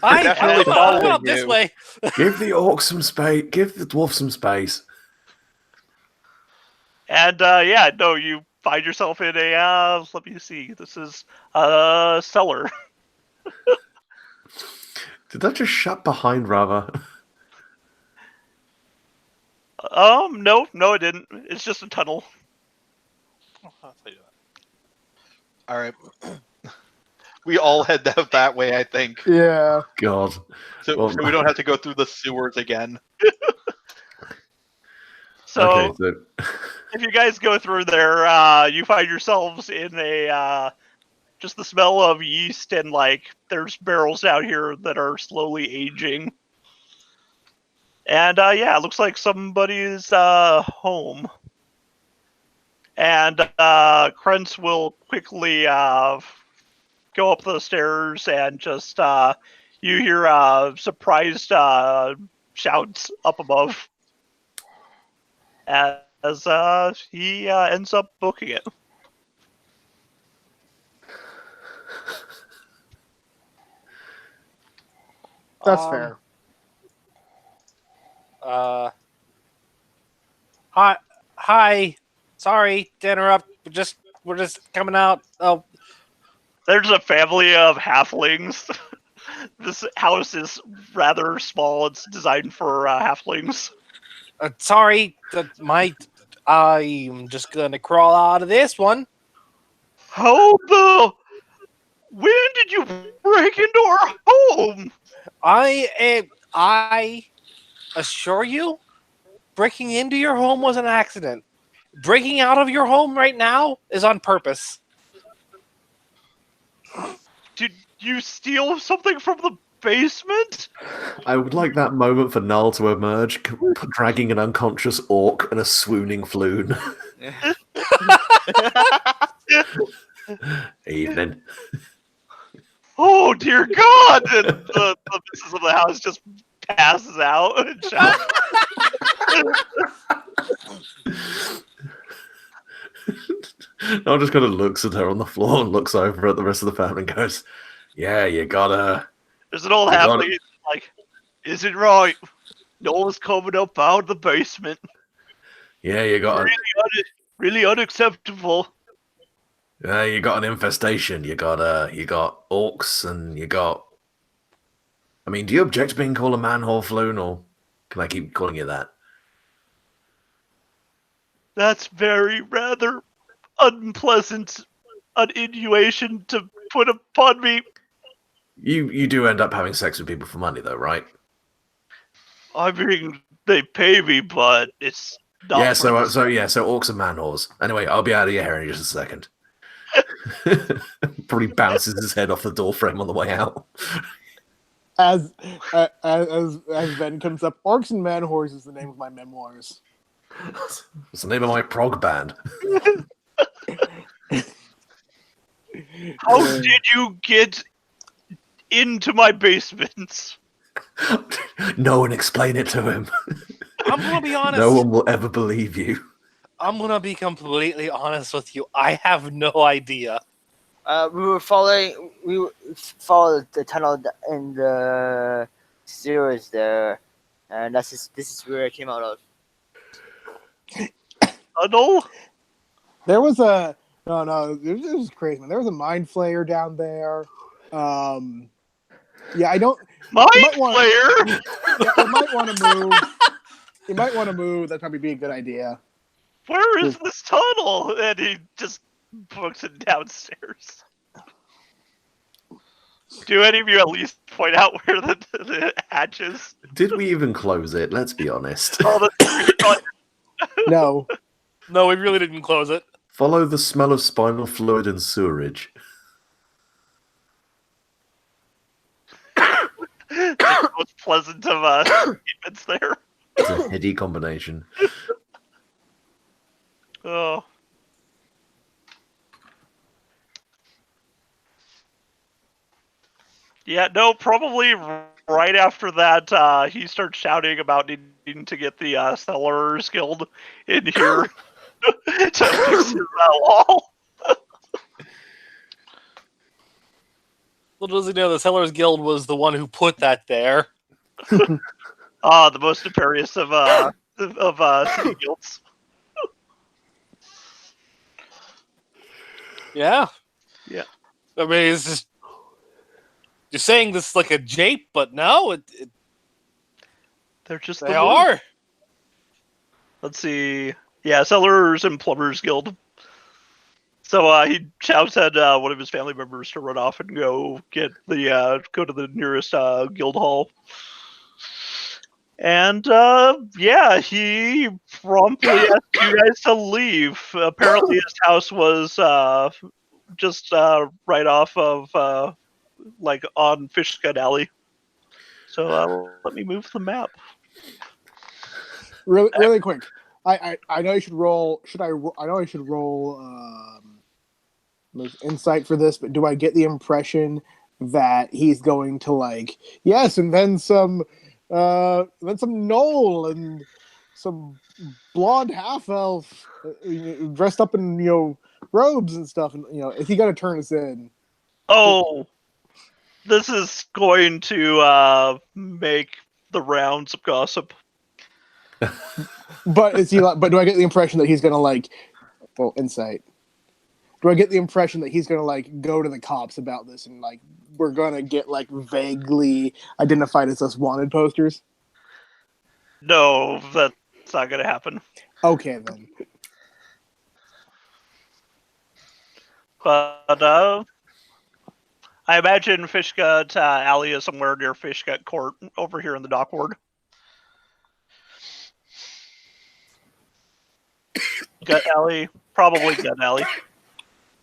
I'm Definitely going following up this you. way. Give the orc some space. Give the dwarf some space. And you find yourself in a let me see. This is a cellar. Did that just shut behind Rava? No, it didn't. It's just a tunnel. All right. We all head that way, I think. Yeah. God. So, Well, so we don't have to go through the sewers again. So Okay, so if you guys go through there, you find yourselves in a just the smell of yeast and like there's barrels out here that are slowly aging. And it looks like somebody's home. And Krentz will quickly go up the stairs and just you hear surprised shouts up above as he ends up booking it. That's fair. Hi. Sorry to interrupt. We're just coming out. Oh, There's a family of halflings. This house is rather small. It's designed for halflings. sorry. I'm just gonna crawl out of this one. How the? When did you break into our home? I assure you, breaking into your home was an accident. Breaking out of your home right now is on purpose. Did you steal something from the basement? I would like that moment for Null to emerge, dragging an unconscious orc and a swooning floon. Evening. Oh dear God! And the missus of the house just passes out and shouts. Null just kind of looks at her on the floor and looks over at the rest of the family and goes, "Yeah, you gotta." There's an old You got halfling like, "Is it right? No one's coming up out of the basement. Yeah, you got. Really unacceptable." You got an infestation. You got orcs, and you got. I mean, do you object to being called a manhole floon, or can I keep calling you that? That's very rather unpleasant an innuation to put upon me. You do end up having sex with people for money, though, right? I mean, they pay me, but it's not. Yeah. So orcs are manhores. Anyway, I'll be out of your hair in just a second. Probably bounces his head off the door frame on the way out. As Ben comes up, Orcs and Man-Whores is the name of my memoirs. It's the name of my prog band. How did you get into my basement? No one explain it to him. I'm gonna be honest. No one will ever believe you. I'm gonna be completely honest with you. I have no idea. We followed the tunnel in the sewers there, and this is where it came out of. Tunnel? There was a This was crazy, man. There was a mind flayer down there. Yeah, I don't. Mind Flayer. Flayer? Yeah, you might want to move. You might want to move. That'd probably be a good idea. Where is this tunnel? And he just books it downstairs. Do any of you at least point out where the hatch is? Did we even close it? Let's be honest. Oh, No. No, we really didn't close it. Follow the smell of spinal fluid and sewerage. the most pleasant of statements there. It's a heady combination. Oh. Yeah, no, probably right after that, he starts shouting about needing to get the Sellers Guild in here to fix his wall. Little does he know the Sellers Guild was the one who put that there. The most nefarious of city guilds. Yeah. Yeah. I mean, it's just you're saying this like a jape, but no, They're just they are. Let's see. Yeah, Sellers and Plumbers Guild. So he shouts at one of his family members to run off and go get the go to the nearest guild hall. And yeah, he promptly asked you guys to leave. Apparently, his house was just right off of like on Fishscut Alley. So let me move the map. Really quick. I know I should roll. I know I should roll insight for this, but do I get the impression that he's going to and then some gnoll and some blonde half elf dressed up in robes and stuff, and is he going to turn us in? Oh, This is going to make the rounds of gossip. But is he? But do I get the impression that he's gonna like? Well, insight. Do I get the impression that he's gonna like go to the cops about this and like we're gonna get like vaguely identified as us wanted posters? No, that's not going to happen. Okay then. But I imagine Fishgut Alley is somewhere near Fishgut Court over here in the dock ward. Gut Alley, probably Gut Alley.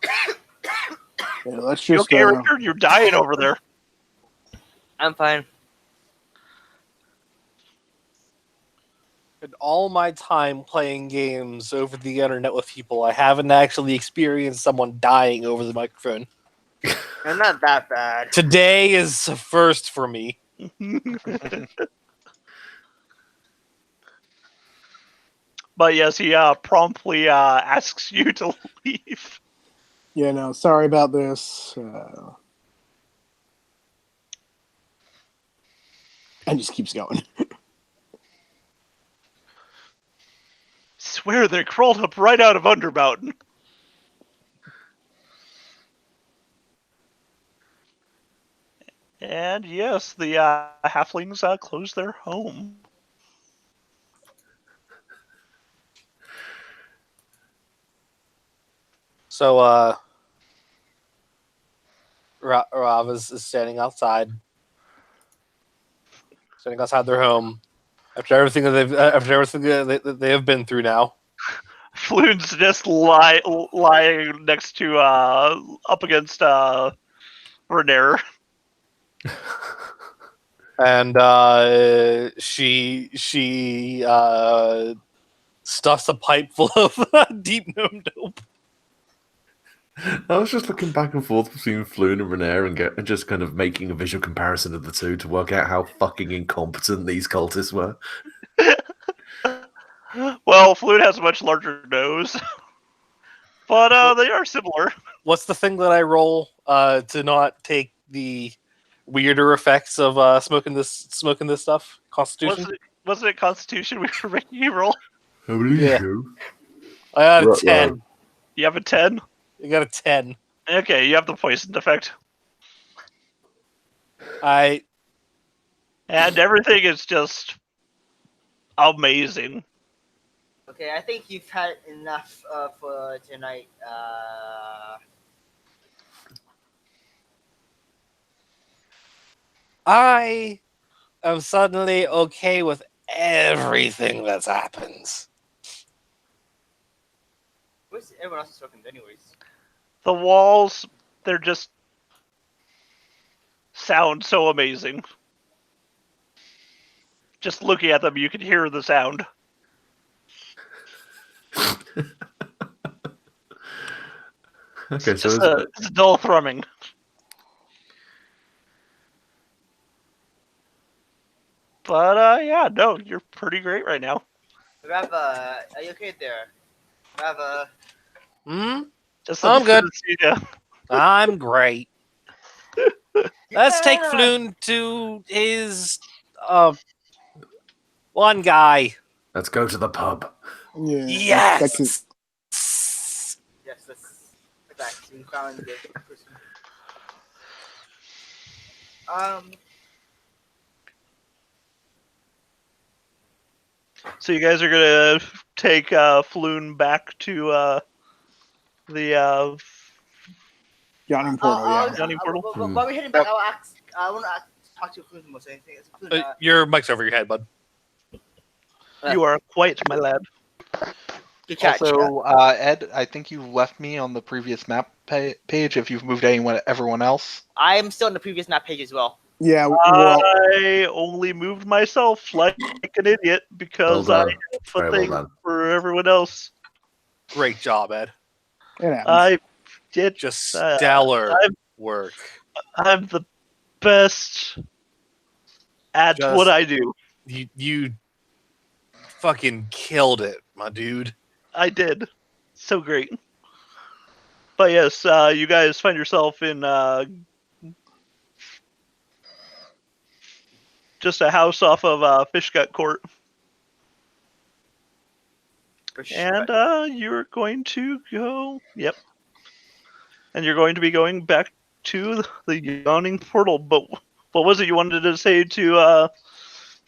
Yeah, let's You just. okay, Richard? You're dying over there. I'm fine. In all my time playing games over the internet with people, I haven't actually experienced someone dying over the microphone. I'm not that bad. Today is a first for me. But yes, he promptly asks you to leave. Yeah, no, sorry about this. And just keeps going. Swear they crawled up right out of Undermountain. And yes, the halflings close their home. So, Rav is standing outside their home after everything that they have been through now. Floon's just lying next to up against Renair. And she stuffs a pipe full of deep gnome dope. I was just looking back and forth between Floon and Renair and just kind of making a visual comparison of the two to work out how fucking incompetent these cultists were. Well, Floon has a much larger nose. But they are similar. What's the thing that I roll to not take the weirder effects of smoking this stuff? Constitution. Wasn't it Constitution we were making you roll? I believe Yeah. so. I got a Right, 10. right. You have a 10? You got a 10. Okay, you have the poison effect. I And everything is just amazing. Okay, I think you've had enough for tonight. I am suddenly okay with everything that's happened. Where's everyone else is talking anyways? The walls, they're just sound so amazing. Just looking at them, you can hear the sound. Okay, It's so just it's dull thrumming. But yeah, no, you're pretty great right now. Rava, are you okay there? Rava. Just I'm good. Yeah. I'm great. Let's take Floon to his one guy. let's go to the pub. Yeah. Yes. Yes, that's actually found the person. So you guys are gonna take Floon back to the Yawning portal, yeah. Yawning portal? While we're heading back, I want to talk to Flynn more. So anything. Your mic's over your head, bud. You are quite my lad. Good catch. Also, Ed, I think you left me on the previous map page. If you've moved everyone else, I'm still on the previous map page as well. Yeah, we're all, I only moved myself like an idiot because Well I done. have a Very well thing done. for everyone else. Great job, Ed. it happens. I did. Just stellar work. I'm the best at Just- what I do. You fucking killed it, my dude. I did. So great. But yes, you guys find yourself in just a house off of Fishgut Court. And you're going to go. Yep. And you're going to be going back to the yawning portal. But what was it you wanted to say to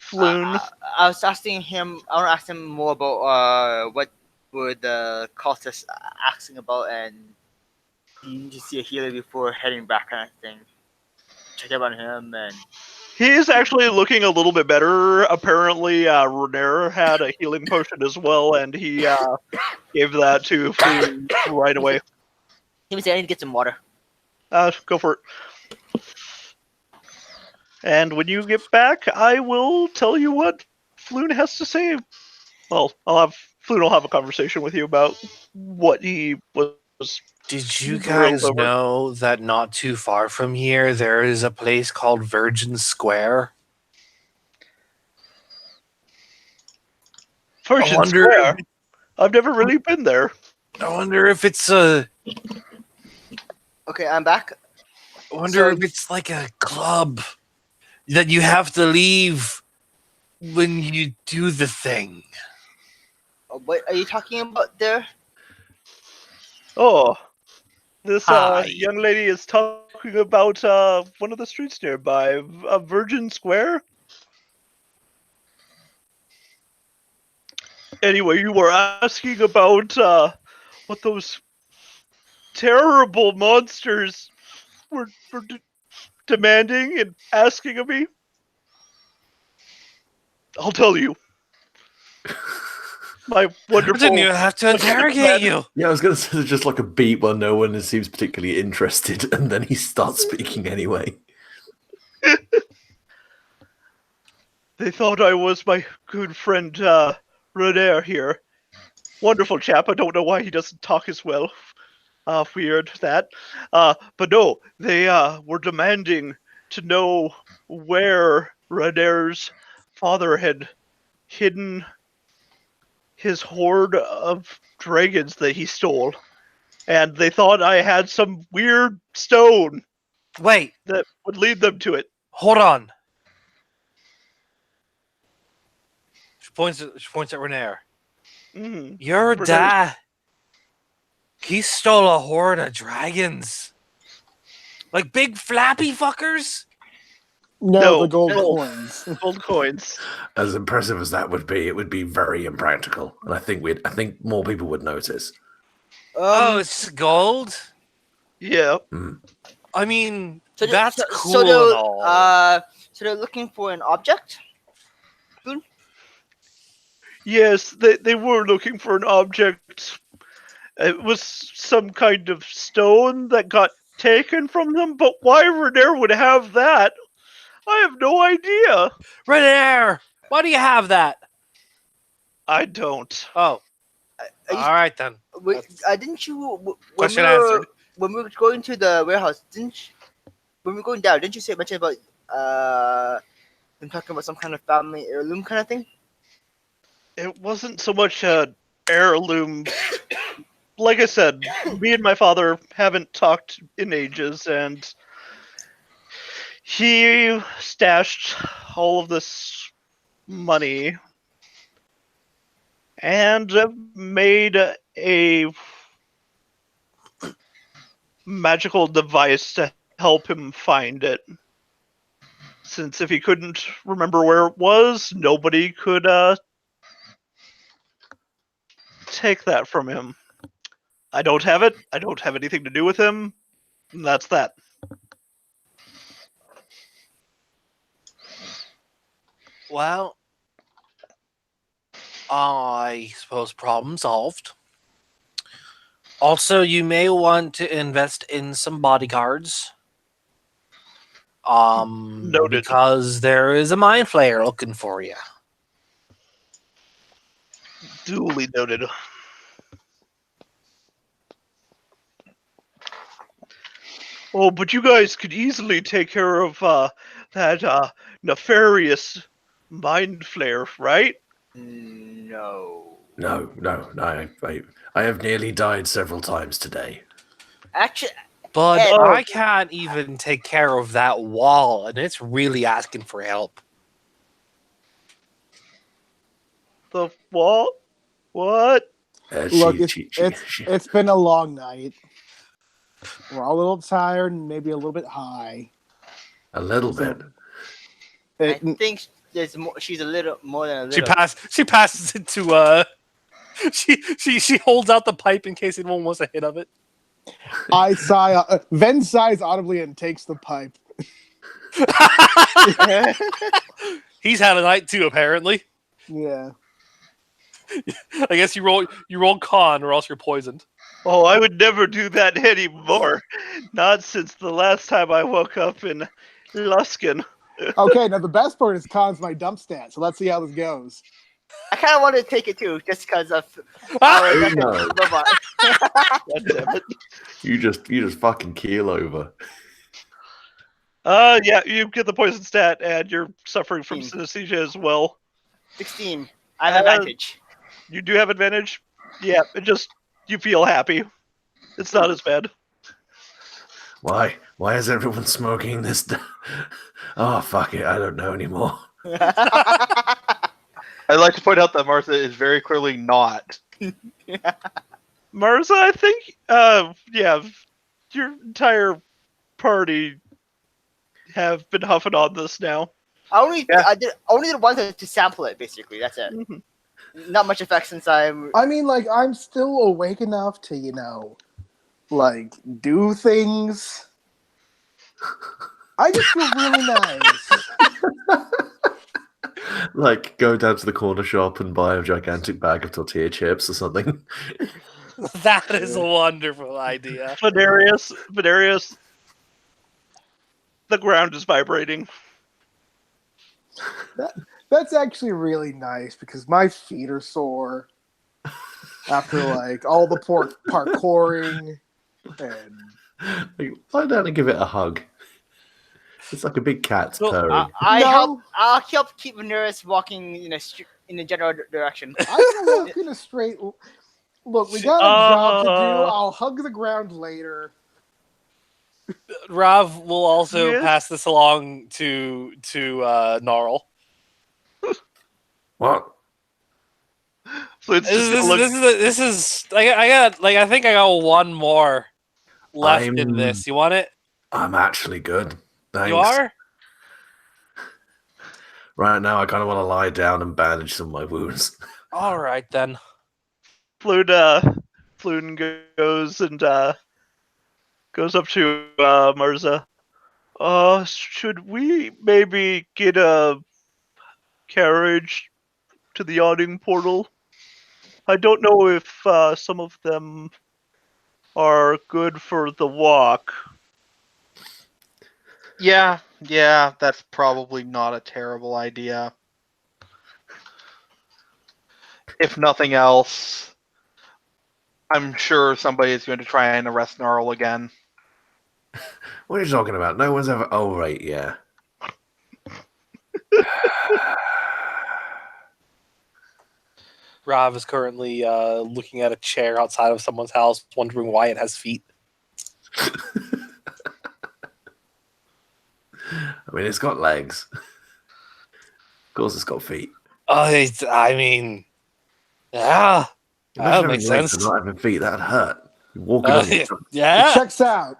Floon? I was asking him. I want to ask him more about what were the cultists asking about, and you need to see a healer before heading back, kind of thing. Check up on him, and He's actually looking a little bit better. Apparently, Renair had a healing potion as well, and he gave that to Floon right away. he was saying I need to get some water. Go for it. And when you get back, I will tell you what Floon has to say. Well, Floon will have a conversation with you about what he was. Did you Grilled guys over. know that not too far from here there is a place called Virgin Square? Virgin wonder- Square. I've never really been there. I wonder if it's a. Okay, I'm back. I wonder So- if it's like a club that you have to leave when you do the thing. What are you talking about there? Oh, this Hi. young lady is talking about one of the streets nearby, Virgin Square. Anyway, you were asking about what those terrible monsters were demanding and asking of me. I'll tell you. My I wonderful. didn't even have to interrogate you. Yeah, I was going to say there's just like a beat where no one seems particularly interested, and then he starts speaking anyway. They thought I was my good friend Renair here. Wonderful chap. I don't know why he doesn't talk as well. Weird that. But no, they were demanding to know where Renair's father had hidden his hoard of dragons that he stole. And they thought I had some weird stone Wait, that would lead them to it. hold on. She points at Renair. Mm. Your Renair's- dad, he stole a horde of dragons. Like big flappy fuckers? No, the No, gold no. coins. Gold coins. As impressive as that would be, it would be very impractical, and I think more people would notice. Oh, it's gold? Yeah. I mean, So they- that's so- cool so and they're, all. So they're looking for an object. Yes, they were looking for an object. It was some kind of stone that got taken from them, but why Renair would have that, I have no idea. Renair, why do you have that? I don't. Oh, Are you- all right then. Didn't you when Question we were, answered. when we were going to the warehouse? When we were going down? Didn't you say mention about them talking about some kind of family heirloom kind of thing? It wasn't so much an heirloom. Like I said, me and my father haven't talked in ages, and he stashed all of this money and made a magical device to help him find it. Since if he couldn't remember where it was, nobody could take that from him. I don't have it. I don't have anything to do with him. And that's that. Well, I suppose problem solved. Also, you may want to invest in some bodyguards. Noted. Because there is a mind flayer looking for you. Duly noted. Oh, but you guys could easily take care of that nefarious mind flare, right? No. No. I have nearly died several times today. Actually, But Oh. I can't even take care of that wall, and it's really asking for help. the wall. What? Look, it's been a long night. We're all a little tired and maybe a little bit high. A little bit. I think there's more. She's a little more than a little. She passes it to she holds out the pipe in case anyone wants a hit of it. Ven sighs audibly and takes the pipe. He's had a night too, apparently. Yeah. I guess you roll con or else you're poisoned. Oh, I would never do that anymore. Not since the last time I woke up in Luskin. Okay, now the best part is con's my dump stat, so let's see how this goes. I kind of wanted to take it too, just because of No. robot. God damn it. You just fucking keel over. Yeah, you get the poison stat, and you're suffering from synesthesia as well. 16. I have advantage. You do have advantage? Yeah, you feel happy. It's not as bad. Why is everyone smoking this? Oh, fuck it. I don't know anymore. I'd like to point out that Martha is very clearly not. Marza, I think, your entire party have been huffing on this now. I did only the one to sample it, basically. That's it. Mm-hmm. Not much effect since I'm I'm still awake enough to, do things. I just feel really nice. Like, go down to the corner shop and buy a gigantic bag of tortilla chips or something. That is a wonderful idea. Venarius, the ground is vibrating. That's actually really nice because my feet are sore after all the parkouring and Lie down and give it a hug. It's like a big cat purring. I'll help keep Veneris walking in the general direction. I can walk in a straight. Look, we got a job to do. I'll hug the ground later. Rav will also pass this along to Gnarl. What? So it's this is I think I got one more left in this. You want it? I'm actually good. Thanks. You are? Right now, I kind of want to lie down and bandage some of my wounds. All right then. Floon goes and goes up to Marza. Should we maybe get a carriage to the yawning portal? I don't know if some of them are good for the walk. Yeah, that's probably not a terrible idea. If nothing else, I'm sure somebody is going to try and arrest Gnarl again. What are you talking about? No one's ever... Oh, right, yeah. Rav is currently looking at a chair outside of someone's house, wondering why it has feet. I mean, it's got legs. Of course, it's got feet. I mean, yeah, that makes sense. Not having feet, that'd hurt. Walking on it. Yeah, it checks out.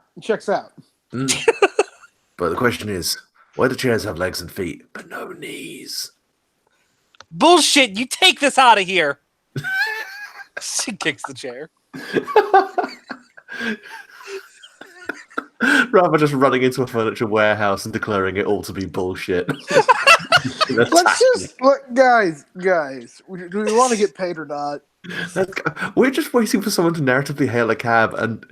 But the question is, why do chairs have legs and feet, but no knees? Bullshit! You take this out of here. She kicks the chair. Rather just running into a furniture warehouse and declaring it all to be bullshit. Let's just look, guys. Do we want to get paid or not? We're just waiting for someone to narratively hail a cab, and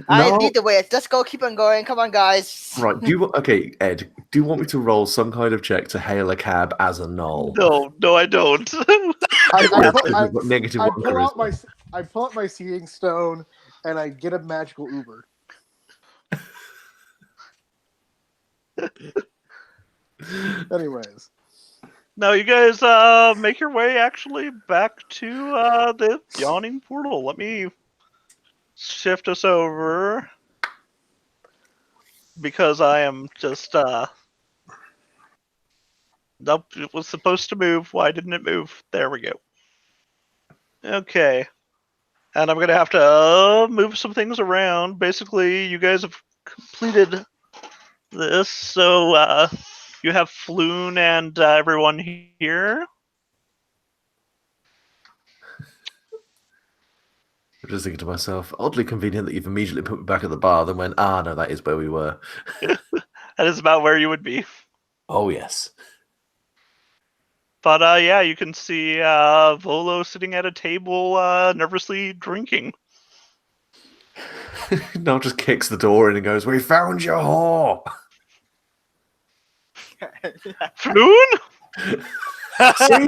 I need the way. Let's go. Keep on going. Come on, guys. Right. Okay, Ed? Do you want me to roll some kind of check to hail a cab as a null? No, I don't. I pull out my seeing stone and I get a magical Uber. Anyways. Now you guys make your way actually back to the yawning portal. Let me shift us over because I am just Nope, it was supposed to move. Why didn't it move? There we go. Okay. And I'm going to have to move some things around. Basically, you guys have completed this, so you have Floon and everyone here. I'm just thinking to myself, oddly convenient that you've immediately put me back at the bar, then went, no, that is where we were. That is about where you would be. Oh, yes. But yeah, you can see Volo sitting at a table, nervously drinking. Noel just kicks the door in and goes, "We found your whore." Floon? See?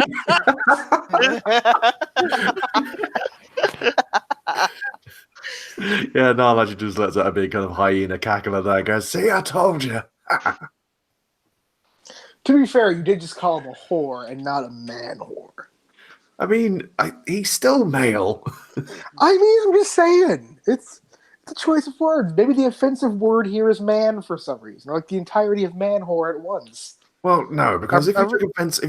Yeah, Niall actually just lets out a big kind of hyena cackle at that and goes, "See, I told you." To be fair, you did just call him a whore and not a man whore. I mean, he's still male. I mean, I'm just saying. It's a choice of words. Maybe the offensive word here is man for some reason, or like the entirety of man whore at once. Well, no, because if you took offense,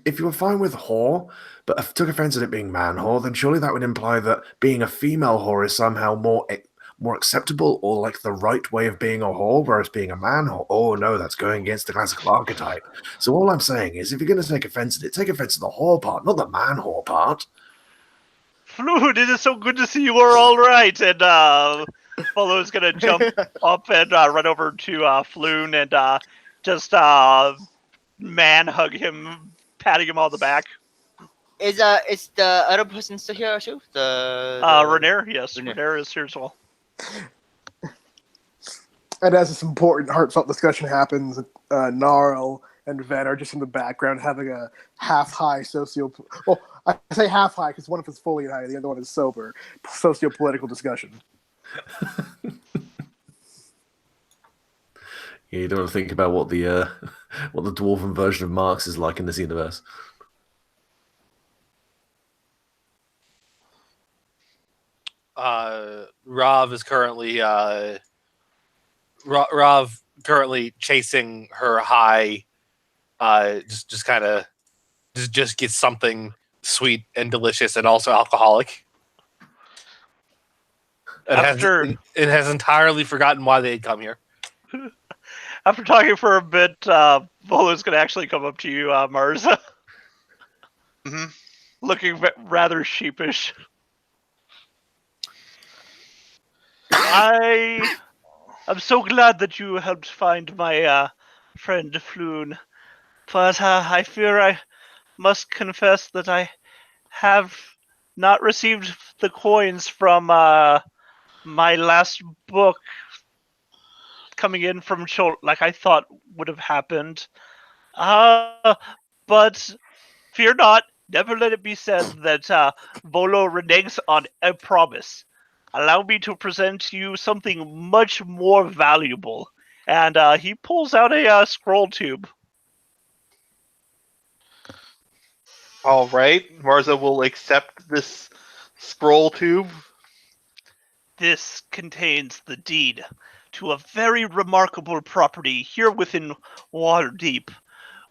if you were fine with whore, but took offense at it being man whore, then surely that would imply that being a female whore is somehow more acceptable, or like the right way of being a whore, whereas being a man whore, oh no, that's going against the classical archetype. So all I'm saying is, if you're going to take offense at it, take offense at the whore part, not the man whore part. Floon, it is so good to see you are all right. And Volo's going to jump up and run over to Floon and just man hug him, patting him on the back. Is the other person still here too? Renair, yes, Renair is here as well. And as this important, heartfelt discussion happens, Gnarl and Ven are just in the background having a half-high Well, I say half-high because one of them is fully high, the other one is sober. Socio-political discussion. Yeah, you don't want to think about what the dwarven version of Marx is like in this universe. Rav is currently Rav currently chasing her high. Just kind of just gets something sweet and delicious and also alcoholic. It has entirely forgotten why they had come here. After talking for a bit, Volo's going to actually come up to you, Marza. Mm-hmm. Looking rather sheepish. I'm so glad that you helped find my friend Floon, but I fear I must confess that I have not received the coins from my last book coming in from like I thought would have happened. But fear not, never let it be said that Volo reneges on a promise. Allow me to present you something much more valuable. And he pulls out a scroll tube. All right, Marza will accept this scroll tube. This contains the deed to a very remarkable property here within Waterdeep.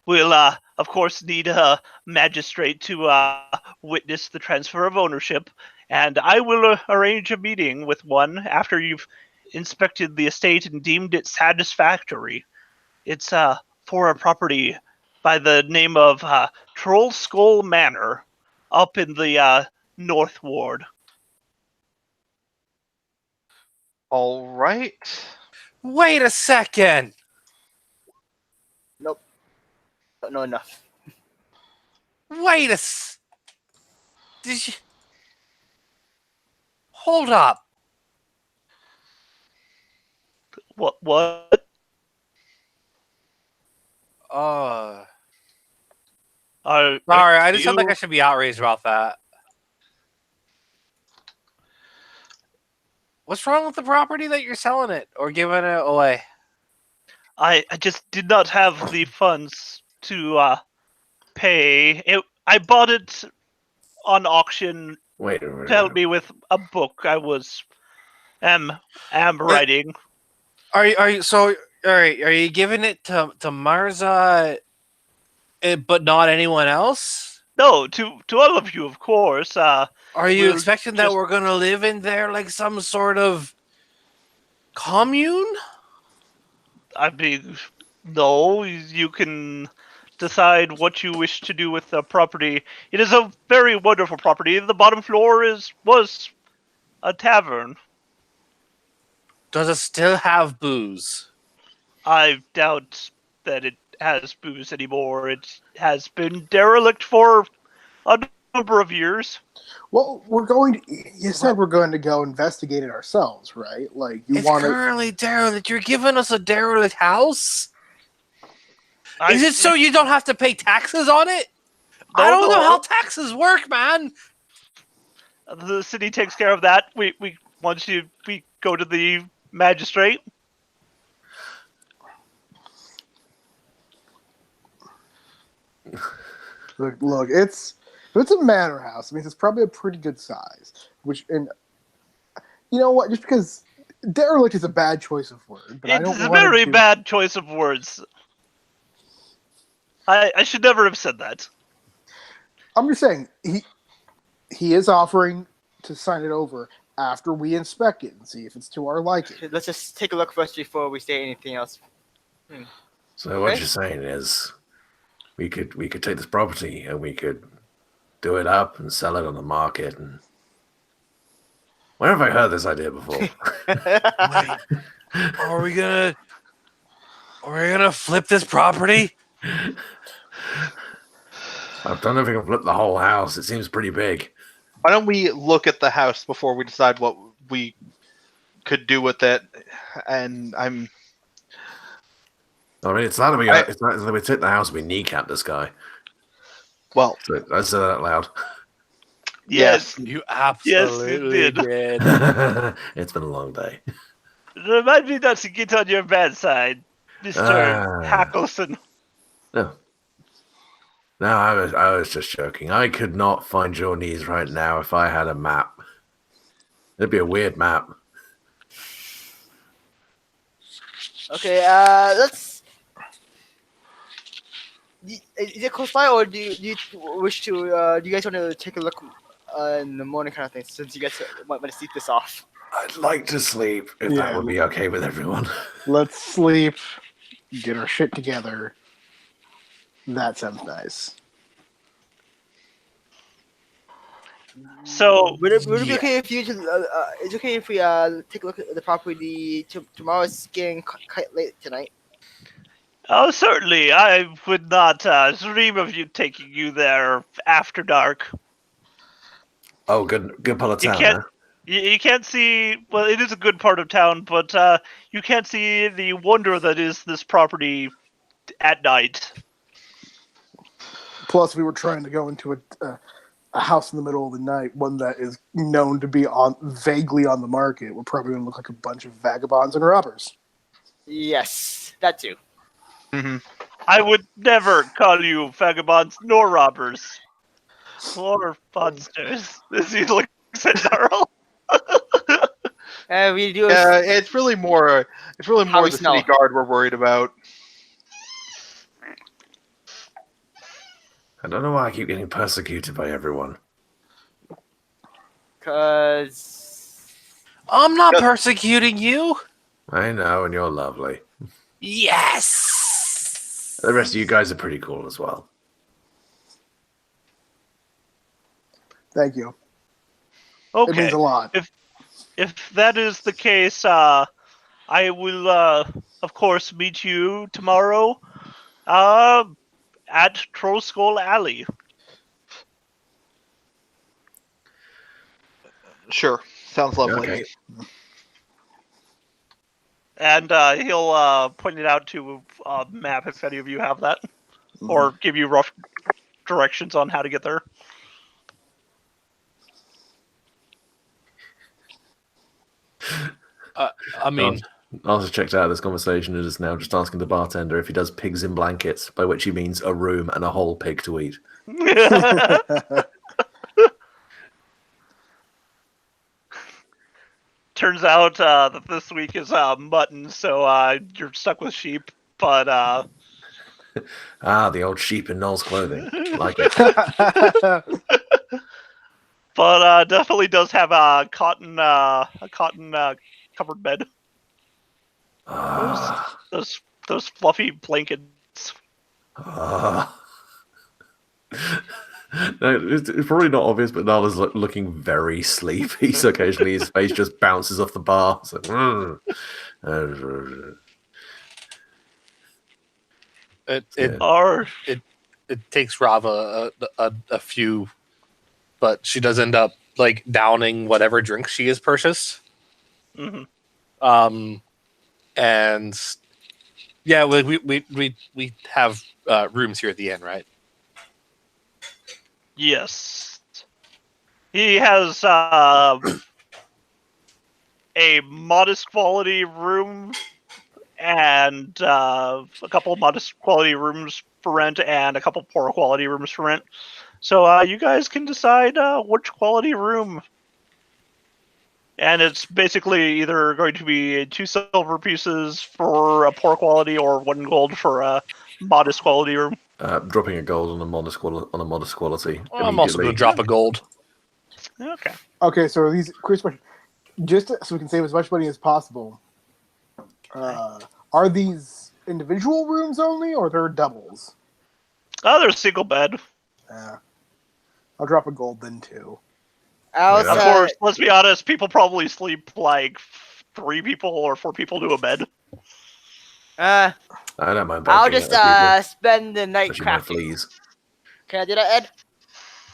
We'll, of course, need a magistrate to witness the transfer of ownership, and I will arrange a meeting with one after you've inspected the estate and deemed it satisfactory. It's for a property by the name of Troll Skull Manor up in the North Ward. All right. Wait a second. Nope. No enough. Did you hold up? What? Sorry, Sorry, I just felt like I should be outraged about that. What's wrong with the property that you're selling it or giving it away? I just did not have the funds to pay. I bought it on auction Wait a to minute. help me with a book I was am writing. Are you so all right? Are you giving it to Marza But not anyone else? No, to all of you, of course. Are you We'll expecting that just- we're going to live in there like some sort of commune? I mean, no, you can decide what you wish to do with the property. It is a very wonderful property. The bottom floor was a tavern. Does it still have booze? I doubt that it has booze anymore. It has been derelict for a number of years. Well, you said we're going to go investigate it ourselves, right? Like, you It's want to. currently derelict. You're giving us a derelict house? Is it so I- you don't have to pay taxes on it? No, I don't know no. how taxes work, man. The city takes care of that. We go to the magistrate. Look, if it's a manor house, it means it's probably a pretty good size. And you know what? Just because derelict is a bad choice of word, but I It's don't a want very to. bad choice of words. I should never have said that. I'm just saying he is offering to sign it over after we inspect it and see if it's to our liking. Let's just take a look first before we say anything else. So what Okay. you're saying is, we could take this property and we could do it up and sell it on the market. And where have I heard this idea before? Wait, are we gonna flip this property? I don't know if we can flip the whole house. It seems pretty big. Why don't we look at the house before we decide what we could do with it? And I mean, it's not that we take the house and we kneecap this guy. well, So let's say that out loud. Yes. You absolutely did. did. It's been a long day. Remind me not to get on your bad side, Mr. Hackleson. No, I was just joking. I could not find your knees right now if I had a map. It'd be a weird map. Okay, let's. Is it close by, or do you wish to? Do you guys want to take a look in the morning, kind of thing? Since you guys might want to sleep this off. I'd like to sleep if that would be okay with everyone. Let's sleep, get our shit together. That sounds nice. So, Would it be okay if you? It's okay if we take a look at the property tomorrow? It's getting quite late tonight. oh, certainly, I would not dream of you taking you there after dark. Oh, good part of You town, can't- huh? You can't see. Well, it is a good part of town, but you can't see the wonder that is this property at night. Plus, we were trying to go into a house in the middle of the night, one that is known to be vaguely on the market. We're probably going to look like a bunch of vagabonds and robbers. Yes, that too. I would never call you vagabonds nor robbers. Or monsters. As he looks at Darrell. We do. yeah, it's really more How we the smell. city guard we're worried about. I don't know why I keep getting persecuted by everyone. Cause I'm not persecuting you. I know, and you're lovely. Yes. The rest of you guys are pretty cool as well. Thank you. Okay. It means a lot. If that is the case, I will, of course, meet you tomorrow at Troll Skull Alley. Sure, sounds lovely. Okay. And he'll point it out to a map if any of you have that. Or give you rough directions on how to get there. I mean, I also checked out this conversation and is now just asking the bartender if he does pigs in blankets, by which he means a room and a whole pig to eat. Turns out that this week is mutton, so you're stuck with sheep. But The old sheep in Noel's clothing. Like it. But definitely does have a cotton covered bed. Ah, Those fluffy blankets. ah. No, it's probably not obvious, but Nala's looking very sleepy. So occasionally his face just bounces off the bar. So, It yeah. Or it takes Rava a few, but she does end up like downing whatever drink she has purchased. mhm. And yeah, we have rooms here at the inn, right? Yes, he has a modest quality room and a couple of modest quality rooms for rent and a couple poor quality rooms for rent. So you guys can decide which quality room. And it's basically either going to be 2 silver pieces for a poor quality or 1 gold for a modest quality room. Dropping a gold on a modest quality. I'm also going to drop a gold. Okay. Okay, so these quick question, just so we can save as much money as possible. Are these individual rooms only, or they're doubles? Oh, there's a single bed. I'll drop a gold then too. Also, Of course, let's be honest, people probably sleep like 3 people or 4 people to a bed. I don't mind. I'll just spend the night Especially my crafting. fleas. Can I do that, Ed?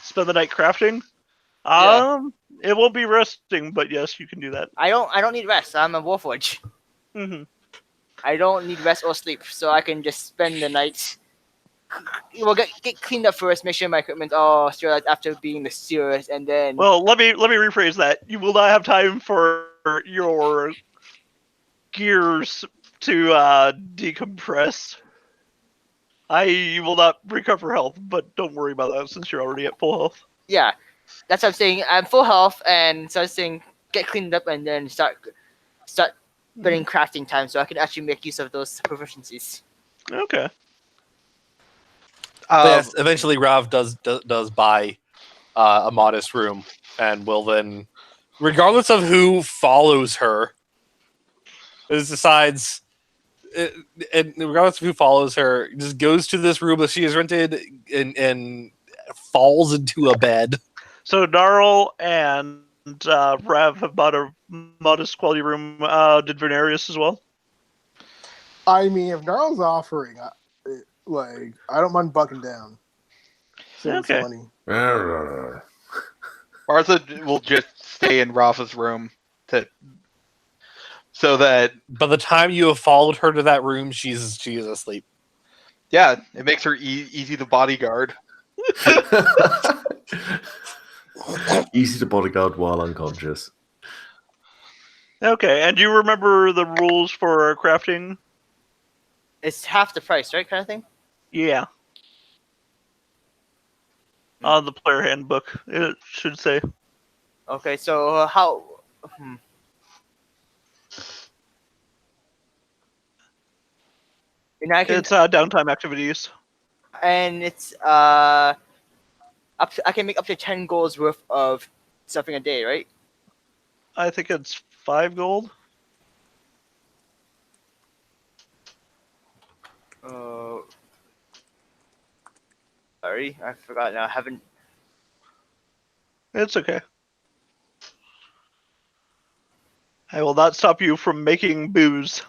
Spend the night crafting. Yeah. It won't be resting, but yes, you can do that. I don't need rest. I'm a Warforge. Mm-hmm. I don't need rest or sleep, so I can just spend the night. We'll get cleaned up first, make sure my equipment's all sterilized after being the sewers, and then. Well, let me rephrase that. You will not have time for your gears to decompress. I will not recover health, but don't worry about that since you're already at full health. Yeah, that's what I'm saying. I'm full health, and so I'm saying get cleaned up and then start spending crafting time, so I can actually make use of those proficiencies. Okay. But yes, eventually Rav does buy a modest room, and will then, regardless of who follows her, decides, and regardless of who follows her, just goes to this room that she has rented and falls into a bed. So Darl and Rav have bought a modest quality room. Did Venarius as well? I mean, if Gnarl's offering, I don't mind bucking down. Save some Okay. money. Martha will just stay in Rafa's room so that By the time you have followed her to that room, she is asleep. it makes her easy to bodyguard. Easy to bodyguard while unconscious. Okay, and do you remember the rules for crafting? It's half the price, right, kind of thing? Yeah. On the player handbook, it should say. Okay, so how... And I can... It's downtime activities. And it's up to, I can make up to 10 goals worth of something a day, right? I think it's 5 gold. Sorry, I forgot now. I haven't... It's okay. I will not stop you from making booze.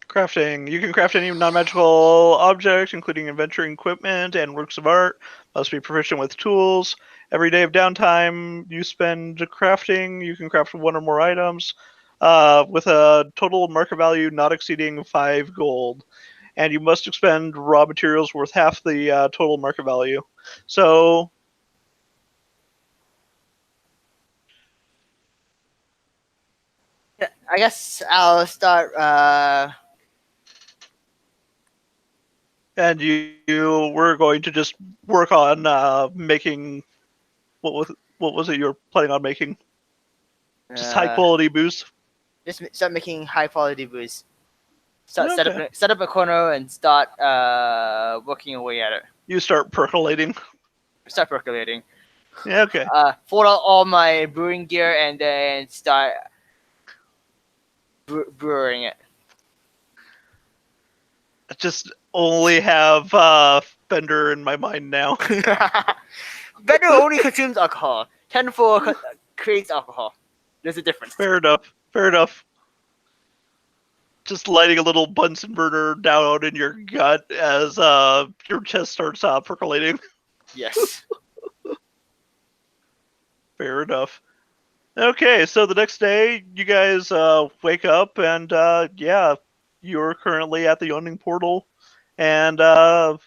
Crafting. You can craft any non-magical object, including adventuring equipment and works of art. Must be proficient with tools. Every day of downtime you spend crafting. You can craft 1 or more items with a total market value not exceeding 5 gold. And you must expend raw materials worth half the total market value. So... I guess I'll start... And you were going to just work on making what was it you were planning on making? Just high quality booze. Just start making high quality booze. Start Okay. set up a corner and start working away at it. You start percolating. Start percolating. Yeah, okay. Fold out all my brewing gear and then start brewing it. I just only have Fender in my mind now. Better only consumes alcohol. 10-4 creates alcohol. There's a difference. Fair enough. Fair enough. Just lighting a little Bunsen burner down in your gut as your chest starts percolating. Yes. Fair enough. Okay, so the next day, you guys wake up, and yeah, you're currently at the yawning portal, and Volo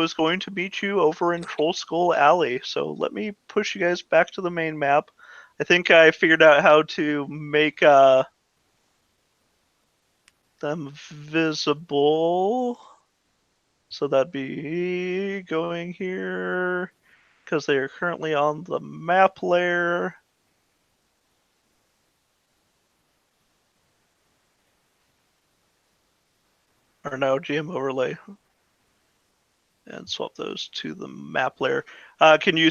is going to meet you over in Troll Skull Alley. So let me push you guys back to the main map. I think I figured out how to make them visible. So that'd be going here, because they are currently on the map layer. Or no, GM overlay. And swap those to the map layer. Can you...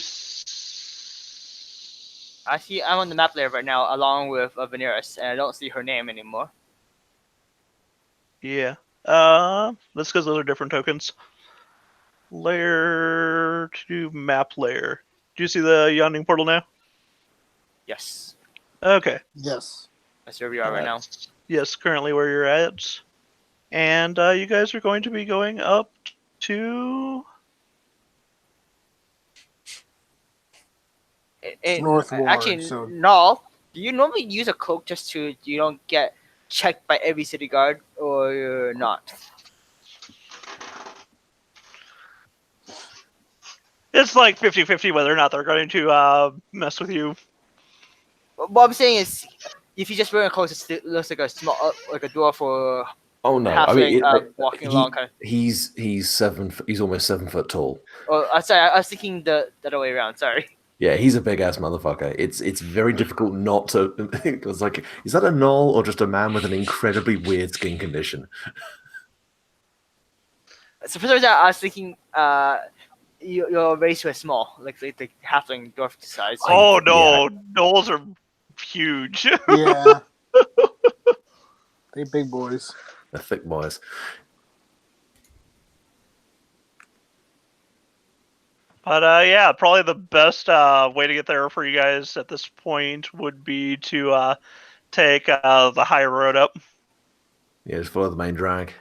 I see. I'm on the map layer right now, along with Veneris, and I don't see her name anymore. Yeah. That's because those are different tokens. Layer to map layer. Do you see the yawning portal now? Yes. Okay. Yes. That's where we are right now. Yes, currently where you're at. And you guys are going to be going up to... North Ward, Actually, so- no. Do you normally use a cloak just to you don't get checked by every city guard, or not? It's like 50-50 whether or not they're going to mess with you. What I'm saying is, if you just wear a cloak, it looks like a small, like a door for Oh no! I halfling mean, walking along. Kind of. he's he's almost 7 foot tall. Oh, sorry. I was thinking the other way around. Sorry. Yeah, he's a big ass motherfucker. It's very difficult not to. It's like, is that a gnoll or just a man with an incredibly weird skin condition? So for some reason, I was thinking, you're raised to a small, like the halfling dwarf size. Oh no, Knolls are huge. Yeah. They big boys. They're thick boys. But yeah, probably the best way to get there for you guys at this point would be to take the high road up. Yeah, just follow the main drag.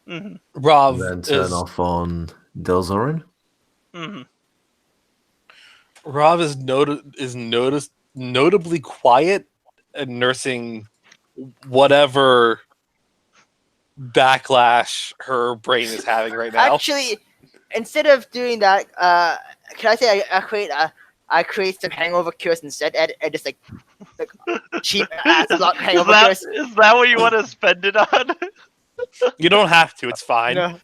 Mm-hmm. Rav And then turn off on Delzorin. Mm-hmm. Rav is notably quiet and nursing whatever backlash her brain is having right now. Actually, instead of doing that, can I say I create some hangover cures instead, and just like cheap ass hangover cures. Is that what you want to spend it on? You don't have to. It's fine. No.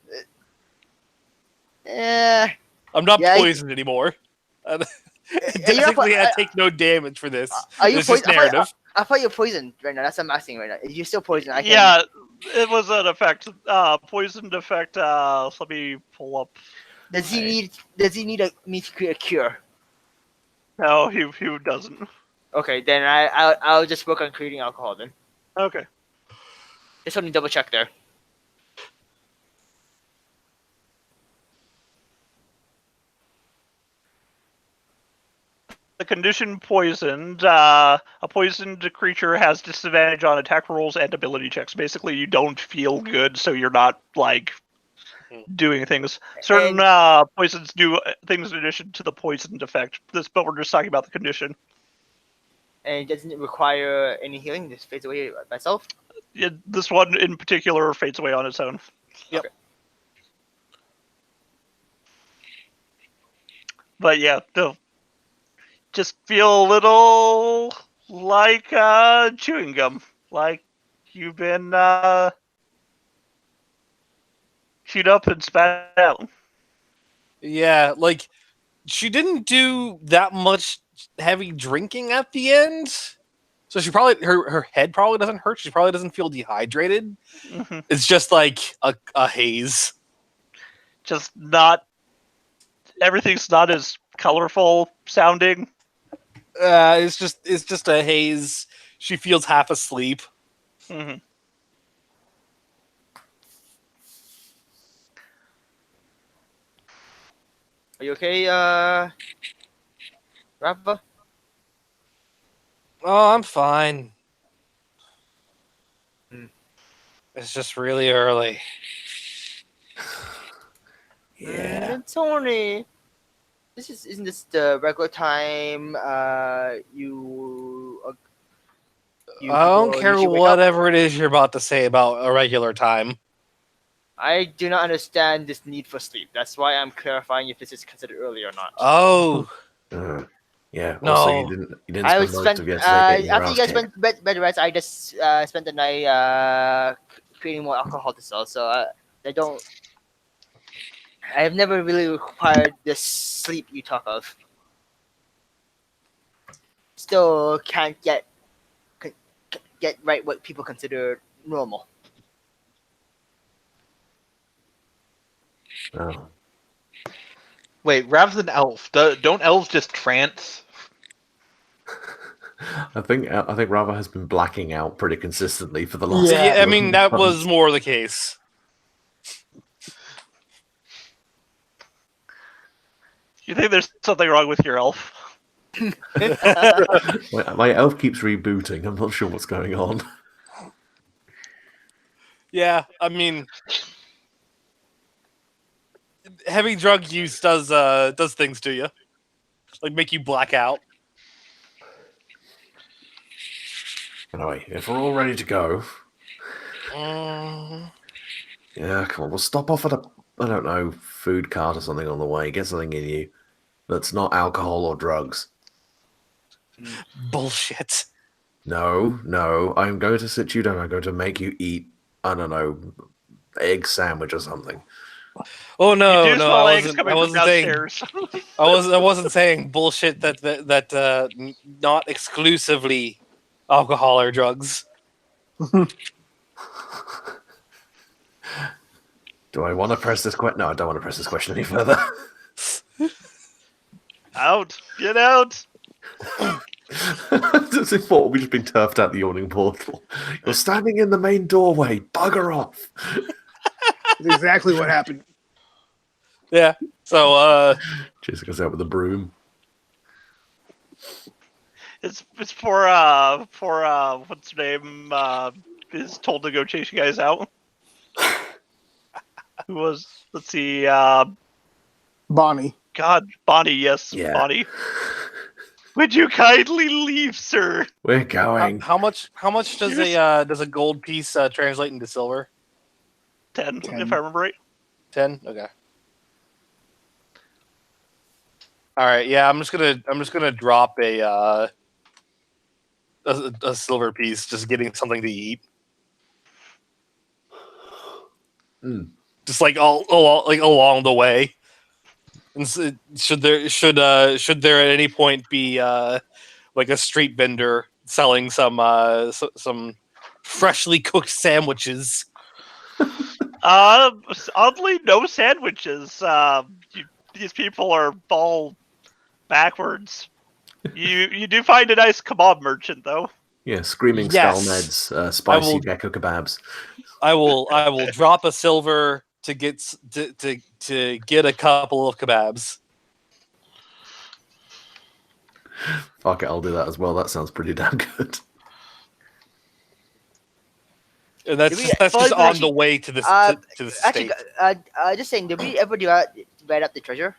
I'm not Yeah, poisoned anymore. Technically, I take no damage for this. Are you It's just poisoned? narrative. I thought you're poisoned right now. That's what I'm asking right now. If you're still poisoned, I can. Yeah, it was an effect. Poisoned effect. Let me pull up. Does he need me to create a cure? No, he doesn't. Okay, then I'll just work on creating alcohol then. Okay. Just want to double check there. The condition poisoned. A poisoned creature has disadvantage on attack rolls and ability checks. Basically, you don't feel good, so you're not like doing things. Certain poisons do things in addition to the poisoned effect. But we're just talking about the condition. And doesn't it require any healing? Just fades away by itself? Yeah, this one in particular fades away on its own. Yep. Okay. But yeah, they'll just feel a little like chewing gum. Like you've been chewed up and spat out. Yeah, like she didn't do that much heavy drinking at the end, so she probably her head probably doesn't hurt. She probably doesn't feel dehydrated. Mm-hmm. It's just like a haze. Just not. Everything's not as colorful sounding. It's just a haze. She feels half asleep. Mm-hmm. Are you okay, Rafa? Oh, I'm fine. Hmm. It's just really early. Yeah. Tony, isn't this the regular time? You I don't people care usually wake up? whatever it is you're about to say about a regular time. I do not understand this need for sleep. That's why I'm clarifying if this is considered early or not. Oh, Yeah. No. Also, you didn't I spend would most spend of yesterday getting your after ass you guys kicked. went bed rest. I just spent the night creating more alcohol to sell. So I don't. I have never really required this sleep you talk of. Still can't get right what people consider normal. Oh. Wait, Rav's an elf. Don't elves just trance? I think Rava has been blacking out pretty consistently for the last. yeah. I couple mean of that months. was more the case. You think there's something wrong with your elf? My elf keeps rebooting. I'm not sure what's going on. Yeah, I mean, heavy drug use does things to you, like make you black out. Anyway, if we're all ready to go, Mm, yeah, come on, we'll stop off at I don't know, food cart or something on the way. Get something in you that's not alcohol or drugs. bullshit. No, I'm going to sit you down. I'm going to make you eat, I don't know, egg sandwich or something. Oh no, you do no, smell I eggs wasn't. coming I from wasn't saying. downstairs. I wasn't saying bullshit that not exclusively alcohol or drugs. Do I want to press this question? No, I don't want to press this question any further. Out! Get out! As if what we've just been turfed out the yawning portal. You're standing in the main doorway. Bugger off. That's exactly what happened. Yeah. So Jessica's out with the broom. It's for what's her name is told to go chase you guys out. Who was? Let's see. Bonnie. God, Bonnie. Yes, Yeah. Bonnie. Would you kindly leave, sir? We're going. how much does a gold piece translate into silver? 10, 10. if I remember right. 10. Okay. All right. Yeah, I'm just gonna drop a silver piece, just getting something to eat. Mm. Just like all along the way. And should there at any point be like a street vendor selling some freshly cooked sandwiches? Oddly, no sandwiches. These people are all backwards. You do find a nice kebab merchant though. Yeah, screaming Yes. Stalmeds, spicy will- gecko kebabs. I will drop a silver to get to get a couple of kebabs. Fuck it, I'll do that as well. That sounds pretty damn good. And that's Did we- just well, on actually, the way to this to the Actually, state. just saying, did we ever divide up the treasure?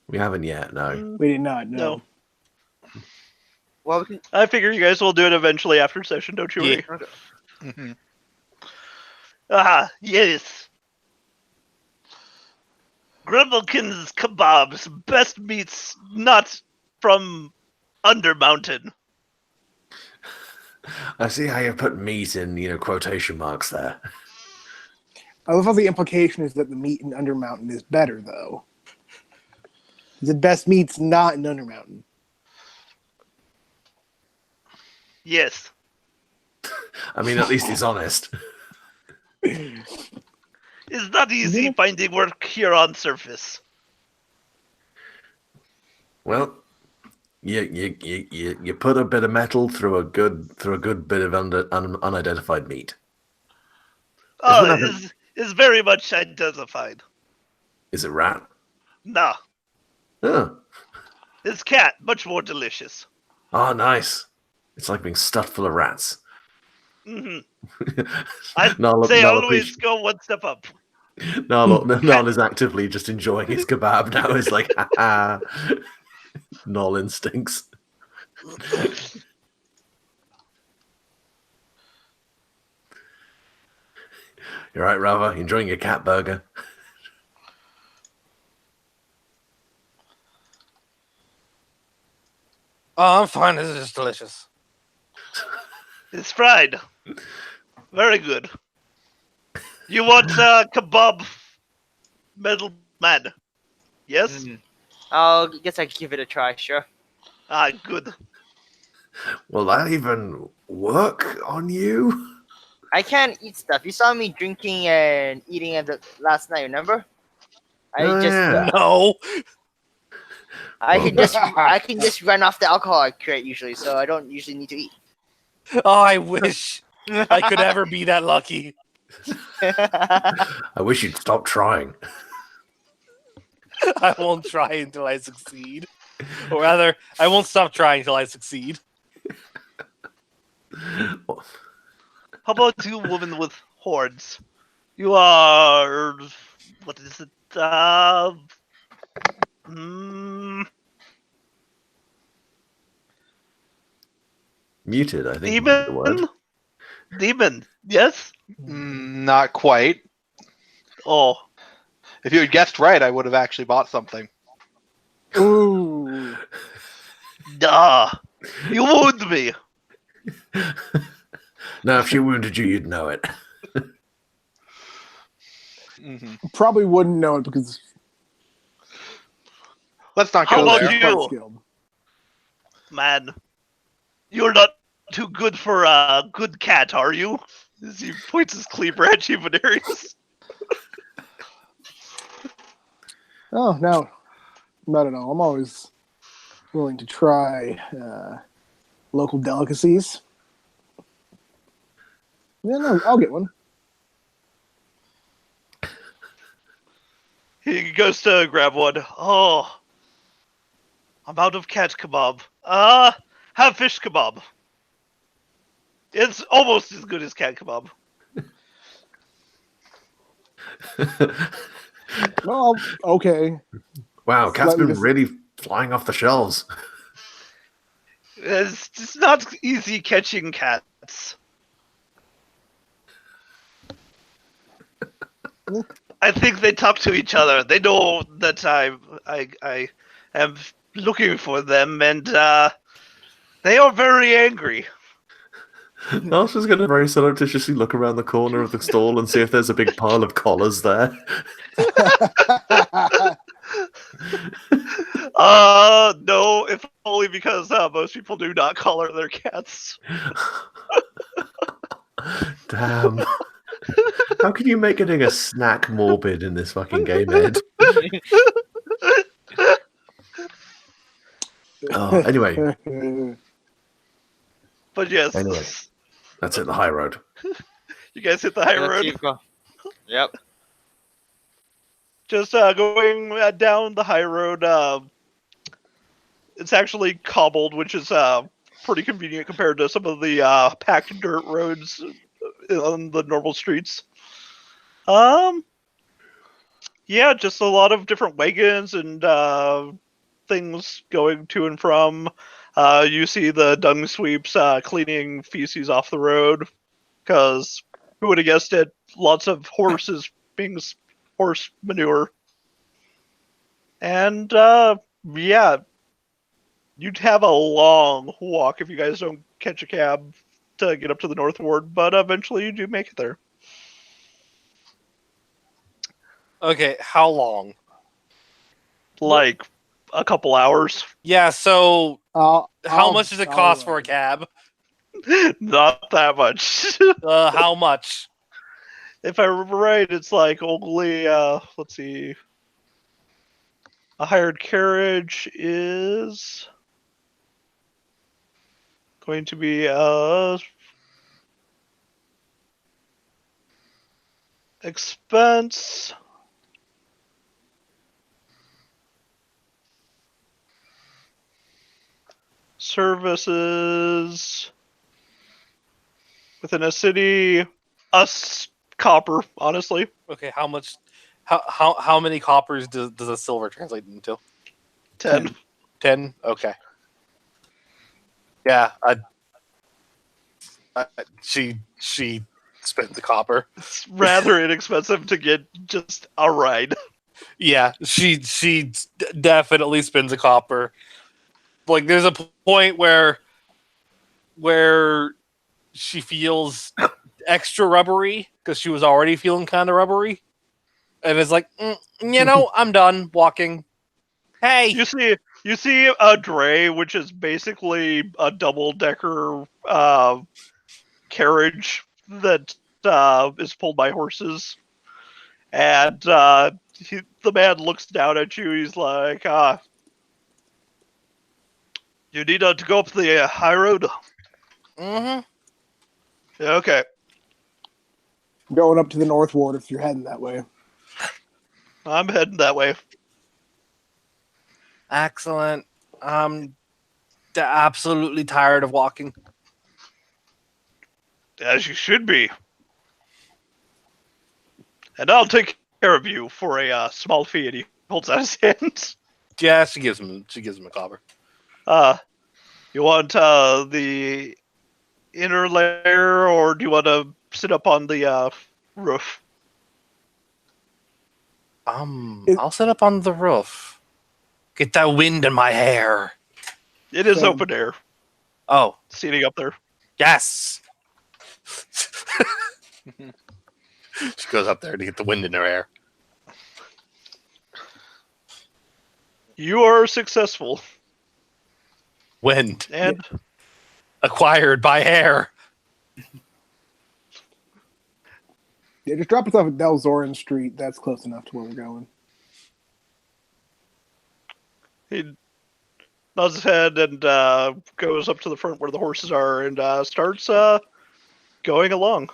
We haven't yet, no. We did not. No. No. Well, we can. I figure you guys will do it eventually after session. Don't you worry. Yeah. Okay. Mm-hmm. Ah, yes. Grumblekin's kebabs, best meats not from Undermountain. I see how you put meat in, quotation marks there. I love how the implication is that the meat in Undermountain is better, though. The best meat's not in Undermountain. Yes. I mean, at least he's honest. It's not easy finding work here on surface. Well, you put a bit of metal through a good bit of unidentified meat. Oh, is very much identified. Is it rat? No, Oh. it's cat. Much more delicious. Oh, nice. It's like being stuffed full of rats. Mm-hmm. I'd Nal say always go one step up. Nal is actively just enjoying his kebab now. He's like, ha ha. Nal instincts. You're right, Rava. Enjoying your cat burger. Oh, I'm fine. This is delicious. It's fried. Very good. You want kebab, metal man? Yes. I'll guess I give it a try. Sure. Ah, good. Will that even work on you? I can't eat stuff. You saw me drinking and eating it last night. Remember? Yeah. No. I can just run off the alcohol crate usually, so I don't usually need to eat. Oh, I wish I could ever be that lucky. I wish you'd stop trying. I won't try until I succeed. Or rather, I won't stop trying until I succeed. How about you, woman with horns? You are what is it? Muted, I think. Might be the word. Demon. Yes. Not quite. Oh, If you had guessed right, I would have actually bought something. Ooh. duh. You wound me. Now, if she wounded you, you'd know it. Probably wouldn't know it because Let's not How go about there. she's quite you? skilled. Man, you're not too good for a good cat, are you? As he points his cleaver at you, Venerius. Oh, no. Not at all. I'm always willing to try local delicacies. Yeah, no, I'll get one. He goes to grab one. Oh, I'm out of cat kebab. Have fish kebab. It's almost as good as cat kebab. Well, okay. Wow, cat's Slightly been really flying off the shelves. It's just not easy catching cats. I think they talk to each other. They know that I am looking for them, and they are very angry. Nal's just going to very surreptitiously look around the corner of the stall and see if there's a big pile of collars there. No, if only because most people do not collar their cats. Damn. How can you make getting a snack morbid in this fucking game, Ed? Oh, anyway. But yes. Anyway, that's it, the high road. You guys hit the high Let's road. keep going. Yep. Just going down the high road. It's actually cobbled, which is pretty convenient compared to some of the packed dirt roads on the normal streets. Yeah, just a lot of different wagons and things going to and from. You see the dung sweeps cleaning feces off the road, because who would have guessed it? Lots of horses being horse manure. And yeah, you'd have a long walk if you guys don't catch a cab to get up to the North Ward, but eventually you do make it there. Okay, how long? Like a couple hours. Yeah, so how I'll- much does it I'll cost for a ride. cab? Not that much. How much? If I remember right, it's like only let's see. A hired carriage is going to be expense services within a city, copper, honestly. Okay, how much? How many coppers does a silver translate into? 10. 10. Okay. Yeah, she spent the copper. It's rather inexpensive to get just a ride. Yeah, she definitely spends a copper. Like, there's a point where she feels extra rubbery because she was already feeling kind of rubbery, and it's like, I'm done walking. Hey, You see a dray, which is basically a double decker carriage that is pulled by horses, and the man looks down at you. He's like, "You need to go up the high road." mm-hmm. Yeah, okay. Going up to the North Ward if you're heading that way. I'm heading that way. Excellent. I'm absolutely tired of walking. As you should be. And I'll take care of you for a small fee. And he holds out his hand. Yeah, she gives him a copper. You want the inner layer, or do you want to sit up on the roof? I'll sit up on the roof. Get that wind in my hair. It is Same. open air, Oh, seating up there. yes. She goes up there to get the wind in her hair. You are successful. Wind And acquired by hair. Yeah, just drop us off at Del Zoran Street. That's close enough to where we're going. he nods his head and goes up to the front where the horses are and starts going along.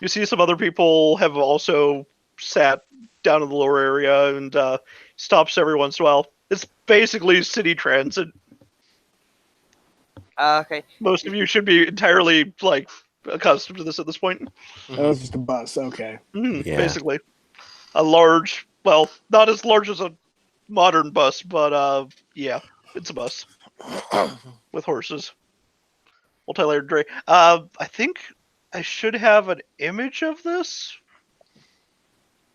You see some other people have also sat down in the lower area and stops every once in a while. It's basically city transit. Okay. Most of you should be entirely like accustomed to this at this point. That was just a bus. Okay. Yeah. Basically, a large, well, not as large as a modern bus, but yeah, it's a bus with horses. Multi-layered dray. I think I should have an image of this Do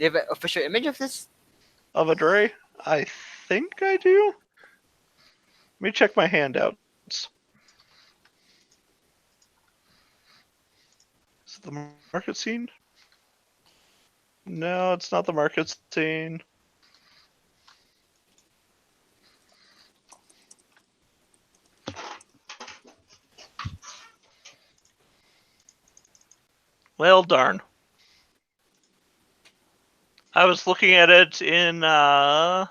you have an official image of this? of a dray. I think I do. Let me check my handouts. Is it the market scene? No, it's not the market scene. Well, darn. I was looking at it in the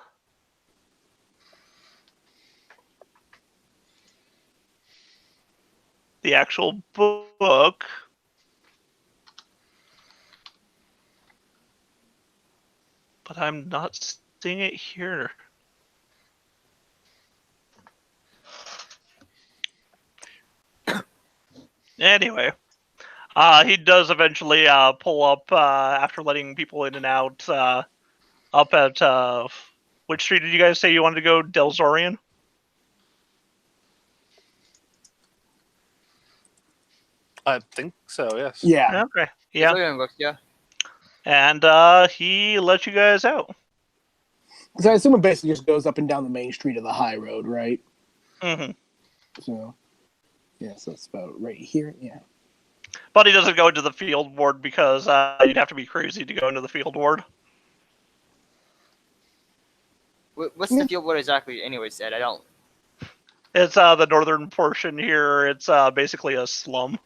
actual book. But I'm not seeing it here. Anyway, he does eventually pull up after letting people in and out up at which street did you guys say you wanted to go? Del Zorian? I think so, yes. Yeah. Okay. Yeah. Yeah. And he let you guys out. So I assume it basically just goes up and down the main street of the high road, right? Mm-hmm. So, yeah, so it's about right here. Yeah. But he doesn't go into the field ward because you'd have to be crazy to go into the field ward. What's the field water exactly? Anyways, Ed, I don't. It's the northern portion here. It's basically a slum.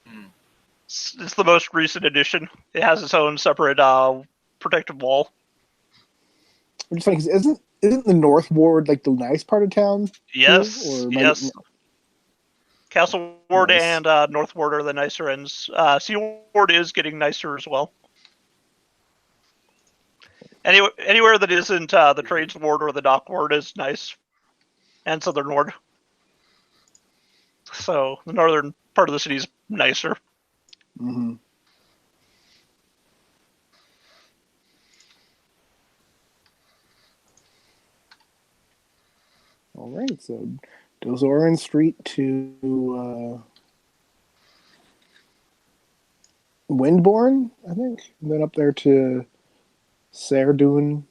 Hmm. It's the most recent addition. It has its own separate protective wall. I'm just funny because isn't the North Ward like the nice part of town? Yes, Or yes. Castle Ward Nice. and North Ward are the nicer ends. Sea Ward is getting nicer as well. Anywhere that isn't the Trades Ward or the Dock Ward is nice, and Southern Ward. So the northern part of the city is nicer. Mm-hmm. All right, so Dozoran Street to Windborne, I think, and then up there to Serdun,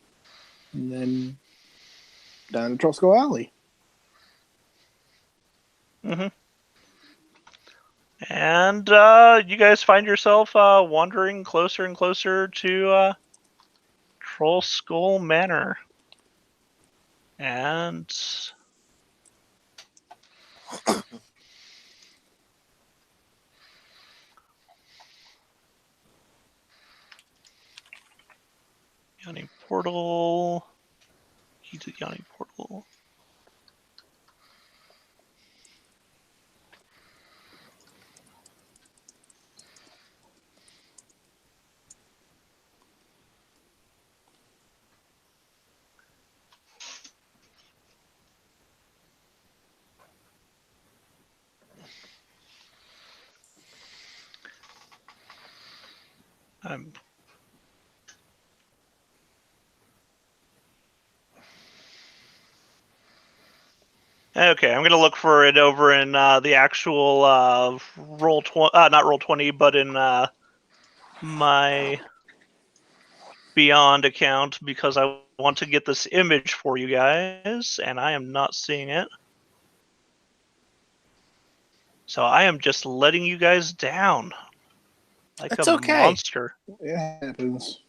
and then down to Trosco Alley. Mm-hmm. And you guys find yourself wandering closer and closer to Troll Skull Manor. And Yawning Portal. Key to the Yawning Portal. I'm Okay, I'm gonna look for it over in the actual not Roll20, but in my Beyond account because I want to get this image for you guys, and I am not seeing it. So I am just letting you guys down like It's a okay. monster. It happens.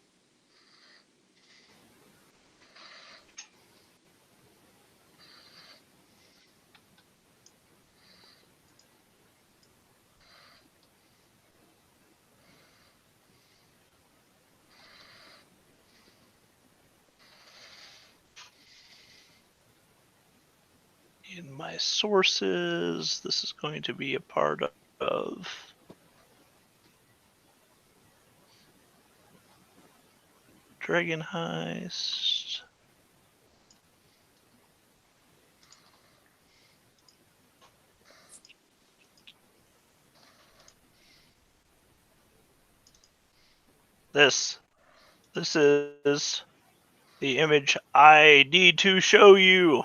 In my sources, this is going to be a part of Dragon Heist. This is the image I need to show you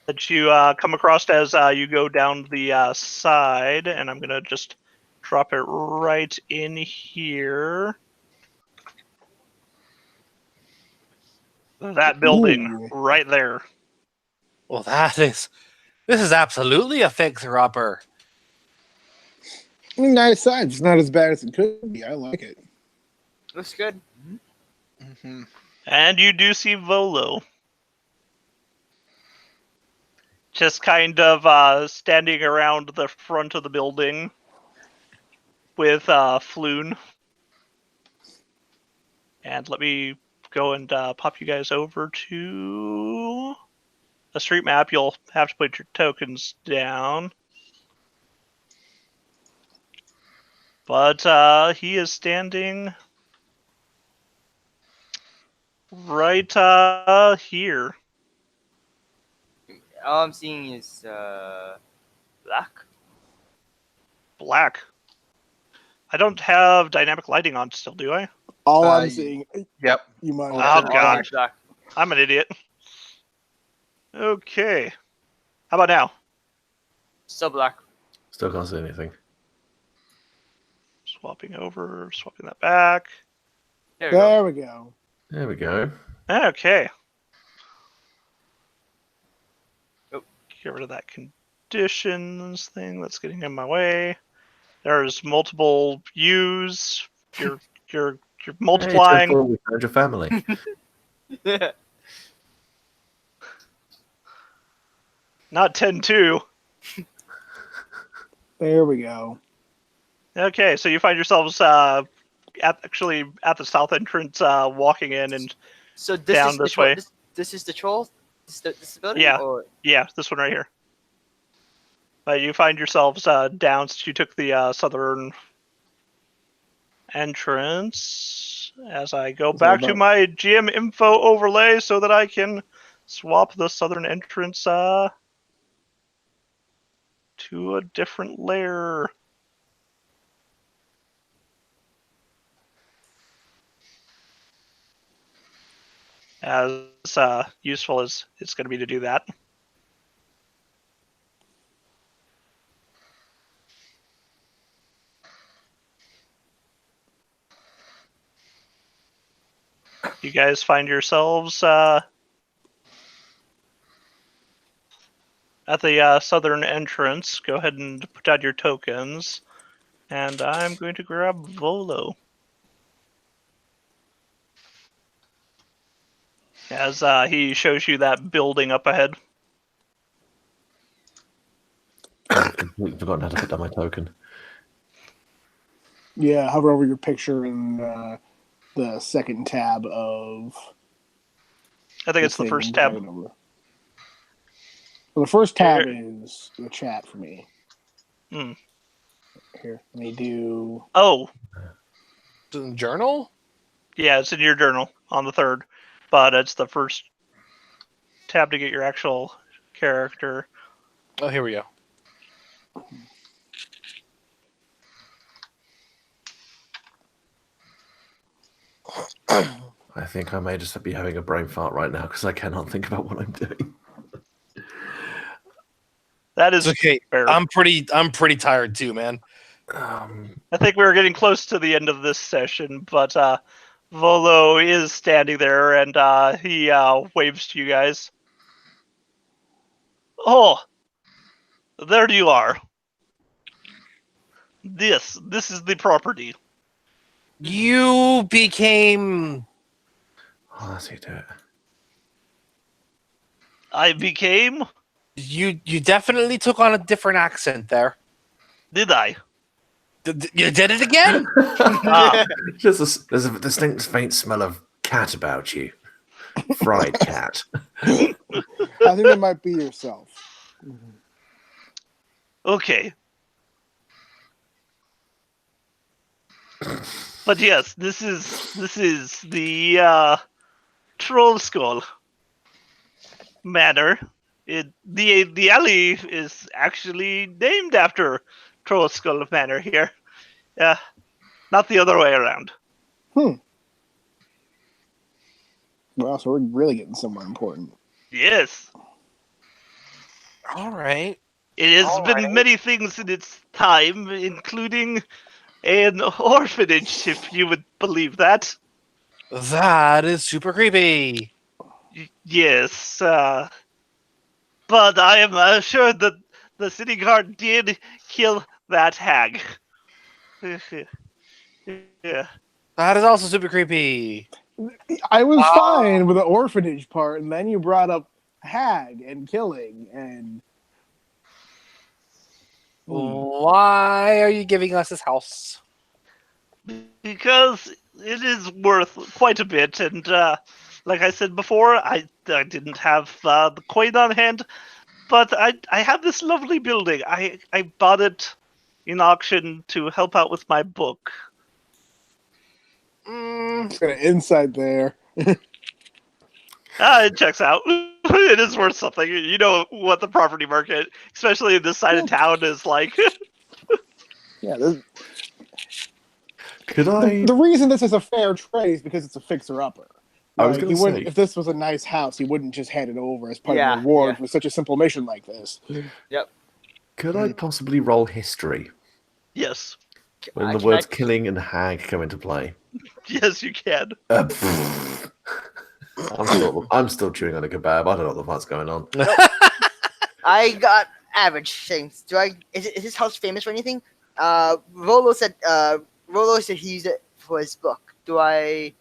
that you come across as you go down the side, and I'm gonna just drop it right in here. That building Ooh. right there. Well, this is absolutely a fixer-upper. I mean, nice sides. It's not as bad as it could be. I like it. Looks good. Mm-hmm. And you do see Volo. Just kind of standing around the front of the building with Floon. And let me go and pop you guys over to a street map. You'll have to put your tokens down. But he is standing right here. All I'm seeing is black. Black. I don't have dynamic lighting on still, do I? All I'm y- seeing, Yep. you might. Oh, Oh, it's God. Black. I'm an idiot. Okay. How about now? Still black. Still can't see anything. Swapping over, swapping that back. There we go. There we go. There we go. Okay. Oh. Get rid of that conditions thing that's getting in my way. There's multiple U's. You're Hey, multiplying. Temple, we found your family. Not 10-2. There we go. Okay, so you find yourselves actually at the south entrance, walking in and So this down is the this way. This is the troll. This is the building. Yeah. Or Yeah, this one right here. But you find yourselves down since you took the southern entrance. As I go So back to about- my GM info overlay so that I can swap the southern entrance to a different layer. As useful as it's going to be to do that. You guys find yourselves at the southern entrance. Go ahead and put down your tokens. And I'm going to grab Volo. As he shows you that building up ahead. I've completely forgotten how to put down my token. Yeah, hover over your picture in the second tab of. I think it's the thing first and tab. drag it over. Well, the first tab is the chat for me. Hmm. Here, let me do. Oh, The journal? yeah, it's in your journal on the third. But it's the first tab to get your actual character. Oh, here we go. I think I may just be having a brain fart right now because I cannot think about what I'm doing. That is It's okay. fair. I'm pretty tired too, man. I think we were getting close to the end of this session, but Volo is standing there and he waves to you guys. Oh, there you are. This is the property. You became. Oh, that's how you do it. I became. You definitely took on a different accent there. Did I? You did it again? There's a distinct faint smell of cat about you. Fried cat. I think that might be yourself. Okay. But yes, this is the Troll Skull Manor. The alley is actually named after Troll Skull Manor here. Not the other way around. Well, so we're really getting somewhere important. Yes. All right. It has been many things in its time, including an orphanage, if you would believe that. That is super creepy. Yes, but I am assured that the city guard did kill that hag. Yeah. That is also super creepy. I was fine with the orphanage part, and then you brought up hag and killing, and Why are you giving us this house? Because it is worth quite a bit, and like I said before, I didn't have the coin on hand, but I have this lovely building. I bought it in auction to help out with my book. got an insight there. It checks out. It is worth something. You know what the property market, especially in this side of town, is like. Yeah, Could I? the reason this is a fair trade is because it's a fixer-upper. I was Like, gonna he wouldn't, say- if this was a nice house, he wouldn't just hand it over as part Yeah, of the reward yeah. for such a simple mission like this. Yep. Could I possibly roll history Yes. when the Can words I- killing and hag come into play? Yes, you can. I'm still chewing on a kebab. I don't know what the fuck's going on. I got average things. Is this house famous for anything? Rolo said he used it for his book. Do I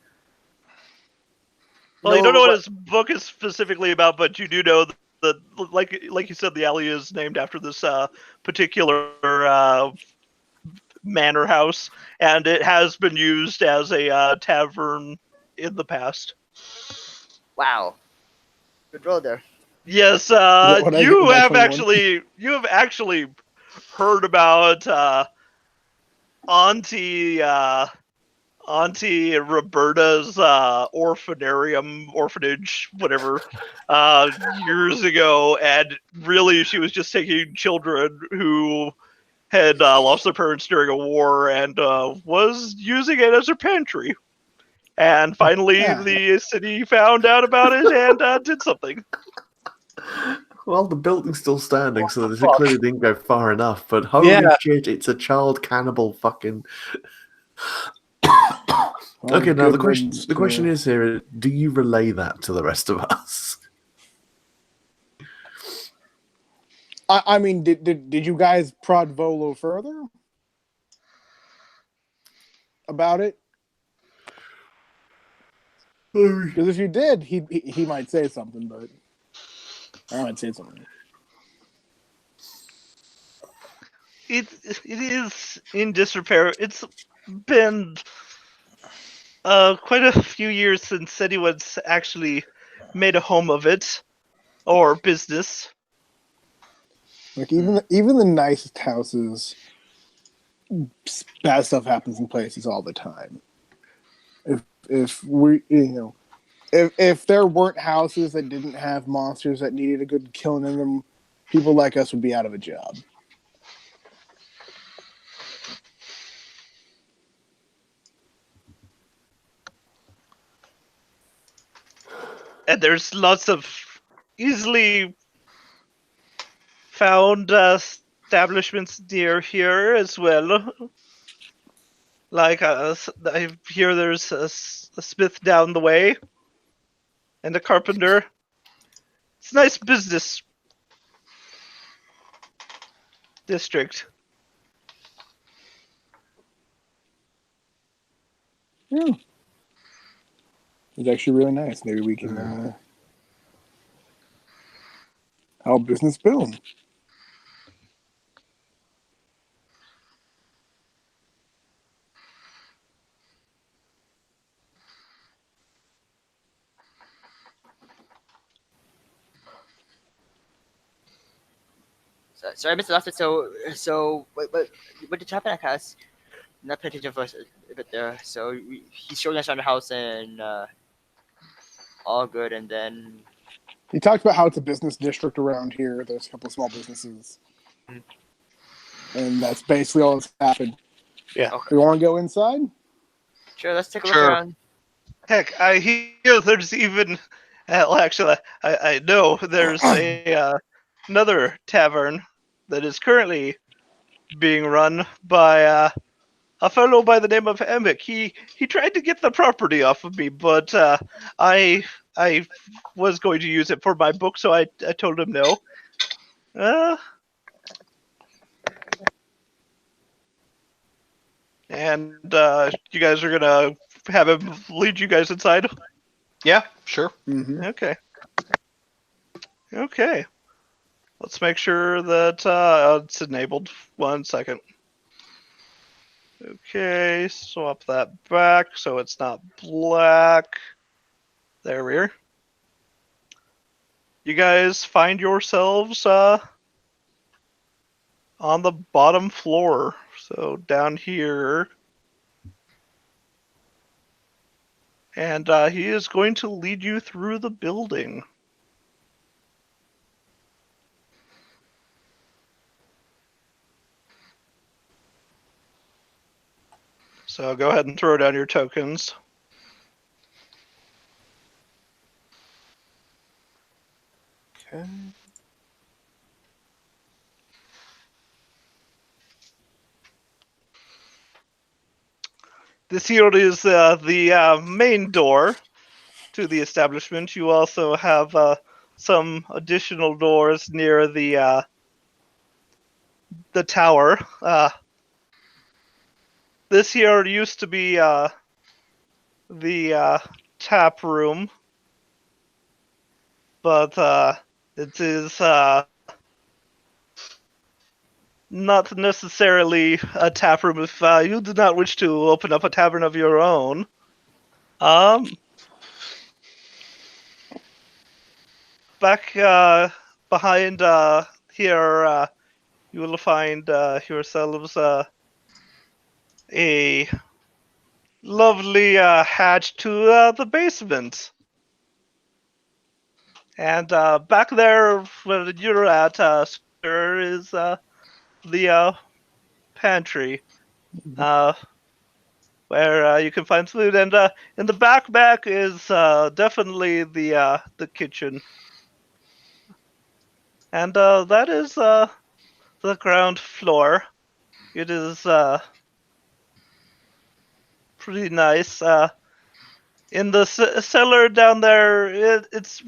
Well, you don't know what what- his book is specifically about, but you do know that, like you said, the alley is named after this particular manor house, and it has been used as a tavern in the past. Wow. Good roll there. Is Yes, that what I get with my 21? you have actually heard about Auntie Auntie Roberta's orphanage, whatever, years ago, and really she was just taking children who had lost their parents during a war and was using it as her pantry. And finally, Yeah. the city found out about it and did something. Well, the building's still standing, so they fuck? clearly didn't go far enough. But holy Yeah. shit, it's a child cannibal fucking. Well, Okay, now good riddance the question to- is here: do you relay that to the rest of us? I mean, did you guys prod Volo further about it? Because if you did, he might say something, but I might say something. It is in disrepair. It's been quite a few years since anyone's actually made a home of it or business. Like even the nicest houses, bad stuff happens in places all the time. If we if there weren't houses that didn't have monsters that needed a good killing in them, people like us would be out of a job. And there's lots of easily found establishments near here as well. Like I hear there's a smith down the way and a carpenter. It's a nice business district. Yeah, it's actually really nice. Maybe we can help business boom. Sorry, Mr. Lawson. So what did happen at house? Not paying attention for a bit there. So he's showing us around the house and all good, and then He talked about how it's a business district around here. There's a couple of small businesses, and that's basically all that's happened. okay. We want to go inside. Sure, let's take a look Sure. around. Heck, I hear there's even. Well, actually, I know there's another tavern that is currently being run by a fellow by the name of Emick. He tried to get the property off of me, but I was going to use it for my book, so I told him no. And you guys are gonna have him lead you guys inside? Yeah, sure. Mm-hmm. Okay. Okay. Let's make sure that it's enabled. 1 second. Okay, swap that back so it's not black. There we are. You guys find yourselves on the bottom floor. So down here. And he is going to lead you through the building. So go ahead and throw down your tokens. Okay. This here is the main door to the establishment. You also have some additional doors near the tower. This here used to be the tap room, but it is not necessarily a tap room if you do not wish to open up a tavern of your own. Back behind here, you will find yourselves a lovely hatch to the basement. And back there, where you're at, sir, is the pantry, where you can find food. And in the back is definitely the kitchen. And that is the ground floor. It is pretty nice. In the cellar down there, it's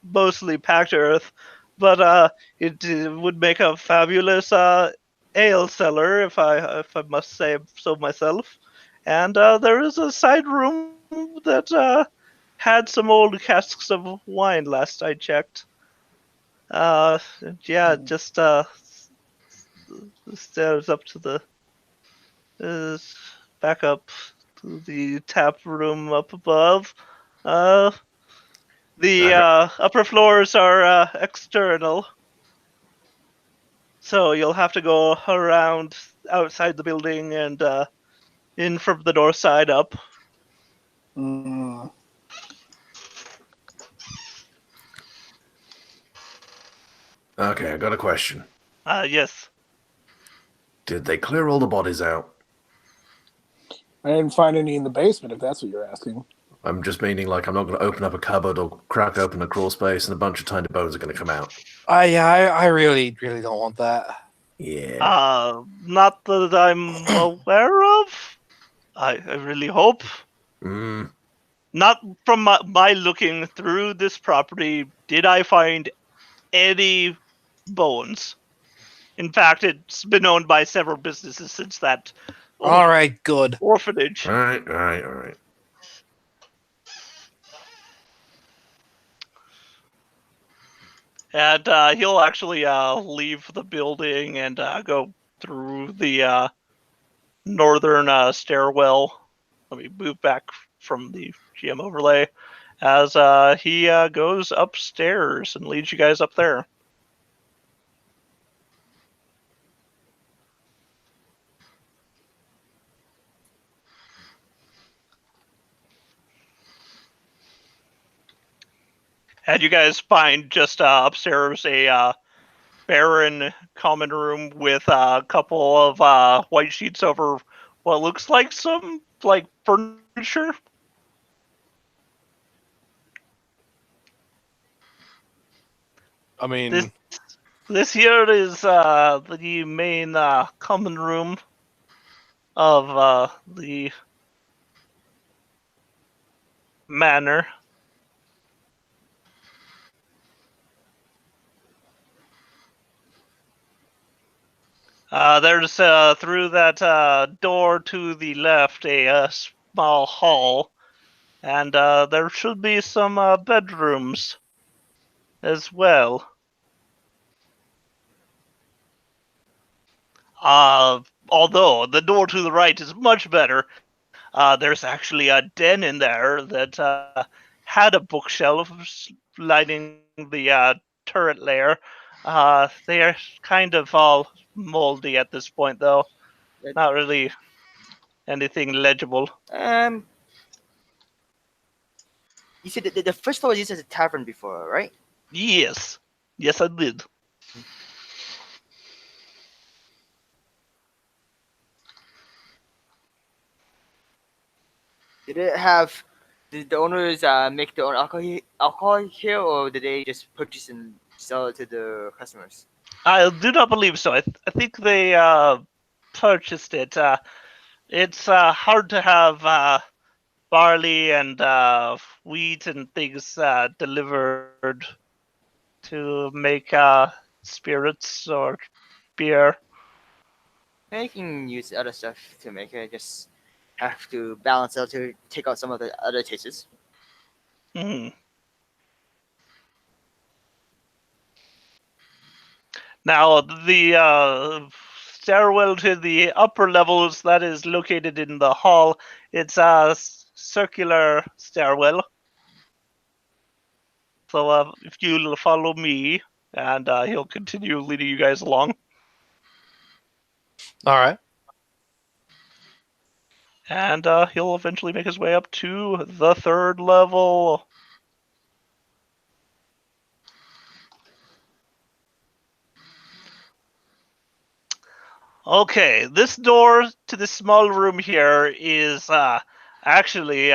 mostly packed earth, but it would make a fabulous ale cellar if I must say so myself. And there is a side room that had some old casks of wine last I checked. Yeah, just the stairs up to the is back up to the tap room up above. Uh, the upper floors are external, so you'll have to go around outside the building and in from the north side up. Mm. Okay, I got a question. Yes. Did they clear all the bodies out? I didn't find any in the basement, if that's what you're asking. I'm just meaning, like, I'm not going to open up a cupboard or crack open a crawl space and a bunch of tiny bones are going to come out. I really don't want that. Yeah. Not that I'm aware of. I really hope. Mm. Not from my looking through this property did I find any bones. In fact, it's been owned by several businesses since that All right, good. orphanage. All right. And he'll actually leave the building and go through the northern stairwell. Let me move back from the GM overlay as he goes upstairs and leads you guys up there. And you guys find just upstairs a barren common room with a couple of white sheets over what looks like some like furniture. I mean, This here is the main common room of the manor. There's through that door to the left a small hall, and there should be some bedrooms as well. Although the door to the right is much better. There's actually a den in there that had a bookshelf lining the turret layer. They are kind of all moldy at this point, though. Not really anything legible. You said that the first floor was used as a tavern before, right? Yes. Yes, I did. Did it have? Did the owners make their own alcohol here, or did they just purchase and sell it to the customers? I do not believe so. I think they purchased it. It's hard to have barley and wheat and things delivered to make spirits or beer. They can use other stuff to make it. Just have to balance out to take out some of the other tastes. Mm. Now, the stairwell to the upper levels that is located in the hall, it's a circular stairwell. So if you'll follow me, and he'll continue leading you guys along. All right. And he'll eventually make his way up to the 3rd level. Okay, this door to this small room here is actually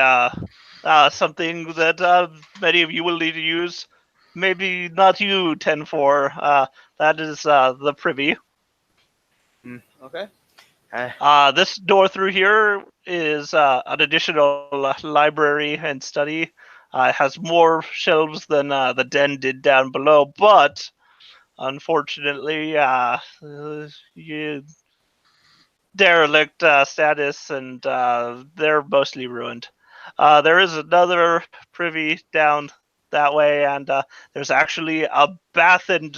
something that many of you will need to use. Maybe not you, 10-4. That is the privy. Okay. This door through here is an additional library and study. It has more shelves than the den did down below, but unfortunately, you derelict status, and they're mostly ruined. There is another privy down that way, and there's actually a bath, and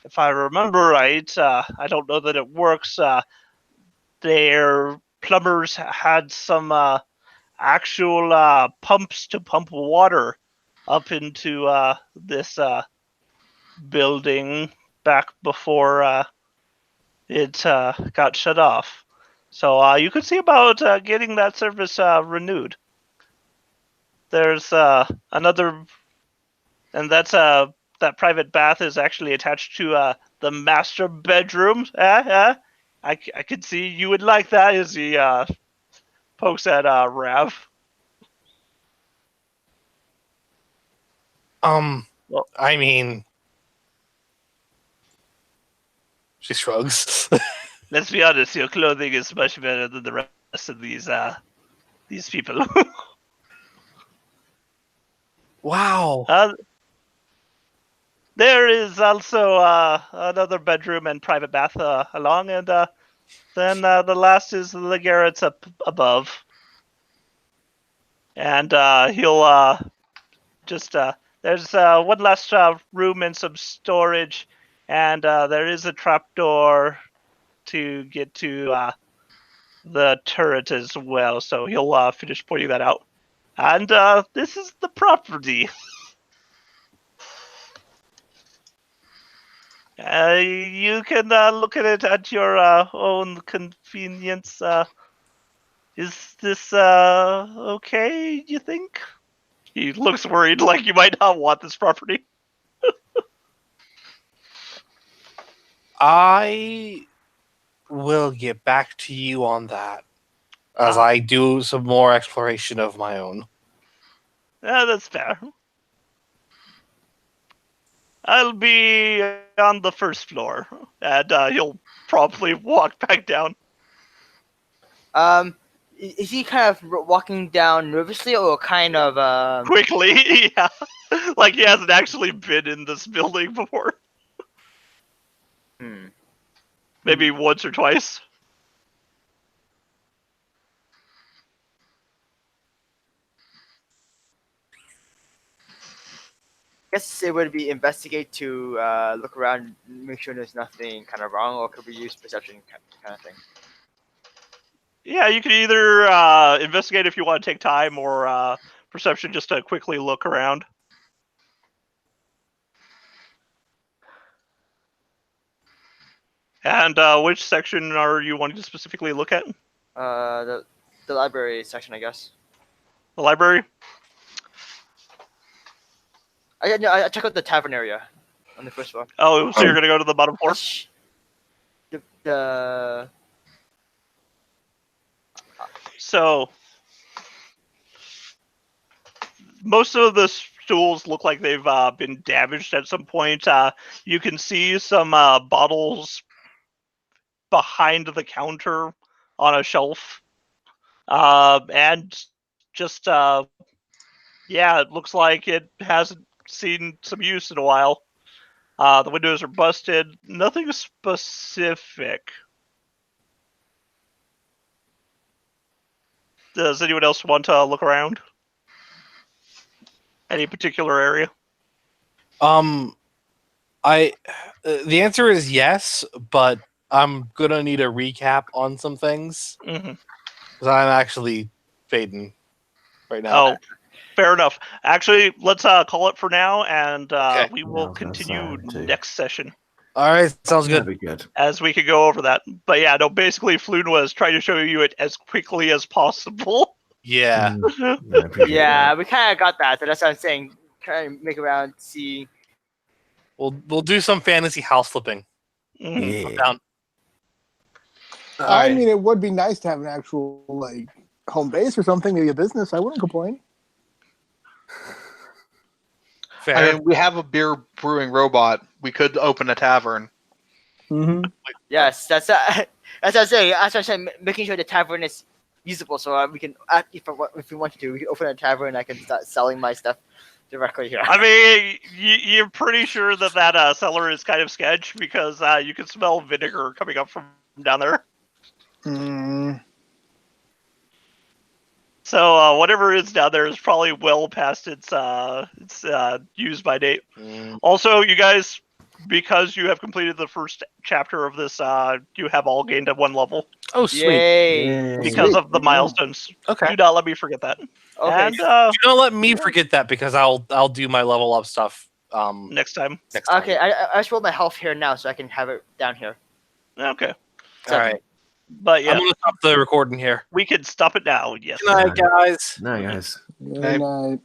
if I remember right, I don't know that it works. Their plumbers had some actual pumps to pump water up into this building back before it got shut off. So you could see about getting that service renewed. There's another, and that's that private bath is actually attached to the master bedroom. I could see you would like that as he pokes at Rav. Well, I mean, she shrugs. let's be honest, your clothing is much better than the rest of these people. Wow. There is also another bedroom and private bath along, and then the last is the garrets up above. And he'll just there's one last room and some storage, and there is a trapdoor to get to the turret as well. So he'll finish pointing that out. And this is the property. You can look at it at your own convenience. Is this okay, you think? He looks worried, like you might not want this property. I will get back to you on that as I do some more exploration of my own. Yeah, that's fair. I'll be on the 1st floor, and he'll probably walk back down. Is he kind of walking down nervously or kind of Quickly, yeah. Like he hasn't actually been in this building before. Maybe once or twice. guess it would be investigate to look around, make sure there's nothing kind of wrong, or could we use perception kind of thing? Yeah, you could either investigate if you want to take time, or perception just to quickly look around. And which section are you wanting to specifically look at? The library section, I guess. The library? I check out the tavern area on the 1st floor. Oh, so you're going to go to the bottom floor? The So, most of the stools look like they've been damaged at some point. You can see some bottles behind the counter on a shelf. And just, yeah, it looks like it hasn't seen some use in a while. The windows are busted. Nothing specific. Does anyone else want to look around? Any particular area? The answer is yes, but I'm gonna need a recap on some things Mhm. because I'm actually fading right now. Oh, fair enough. Actually, let's call it for now, and Okay. we Yeah, I will was gonna continue say, too. next session All right, sounds That'd good. be good. as we could go over that. But yeah, no, basically, Floon was trying to show you it as quickly as possible. Yeah. Mm, I appreciate Yeah, that. we kind of got that. So that's what I'm saying. Try to make around, see. We'll do some fantasy house flipping. Mhm. Yeah. Down. All I right. mean, it would be nice to have an actual like home base or something, maybe a business. I wouldn't complain. Fair. I mean, we have a beer brewing robot. We could open a tavern. Mm-hmm. Yes, that's that's what I'm saying. That's what I'm saying. Making sure the tavern is usable, so we can, if we wanted to, we can open a tavern. And I can start selling my stuff directly here. I mean, you're pretty sure that that cellar is kind of sketch because you can smell vinegar coming up from down there. Mm. So whatever is down there is probably well past its use by date. Mm. Also, you guys, because you have completed the first chapter of this, you have all gained at 1 level Oh, sweet. Yay! because Sweet. of the milestones. Okay. Do not let me forget that. Okay. And Don't let me forget that because I'll do my level up stuff next time. next time. Okay, I just rolled my health here now, so I can have it down here. Okay. All right. But yeah, I'm gonna stop the recording here. we can stop it now. Yes. Good night, guys. No, guys. Good night.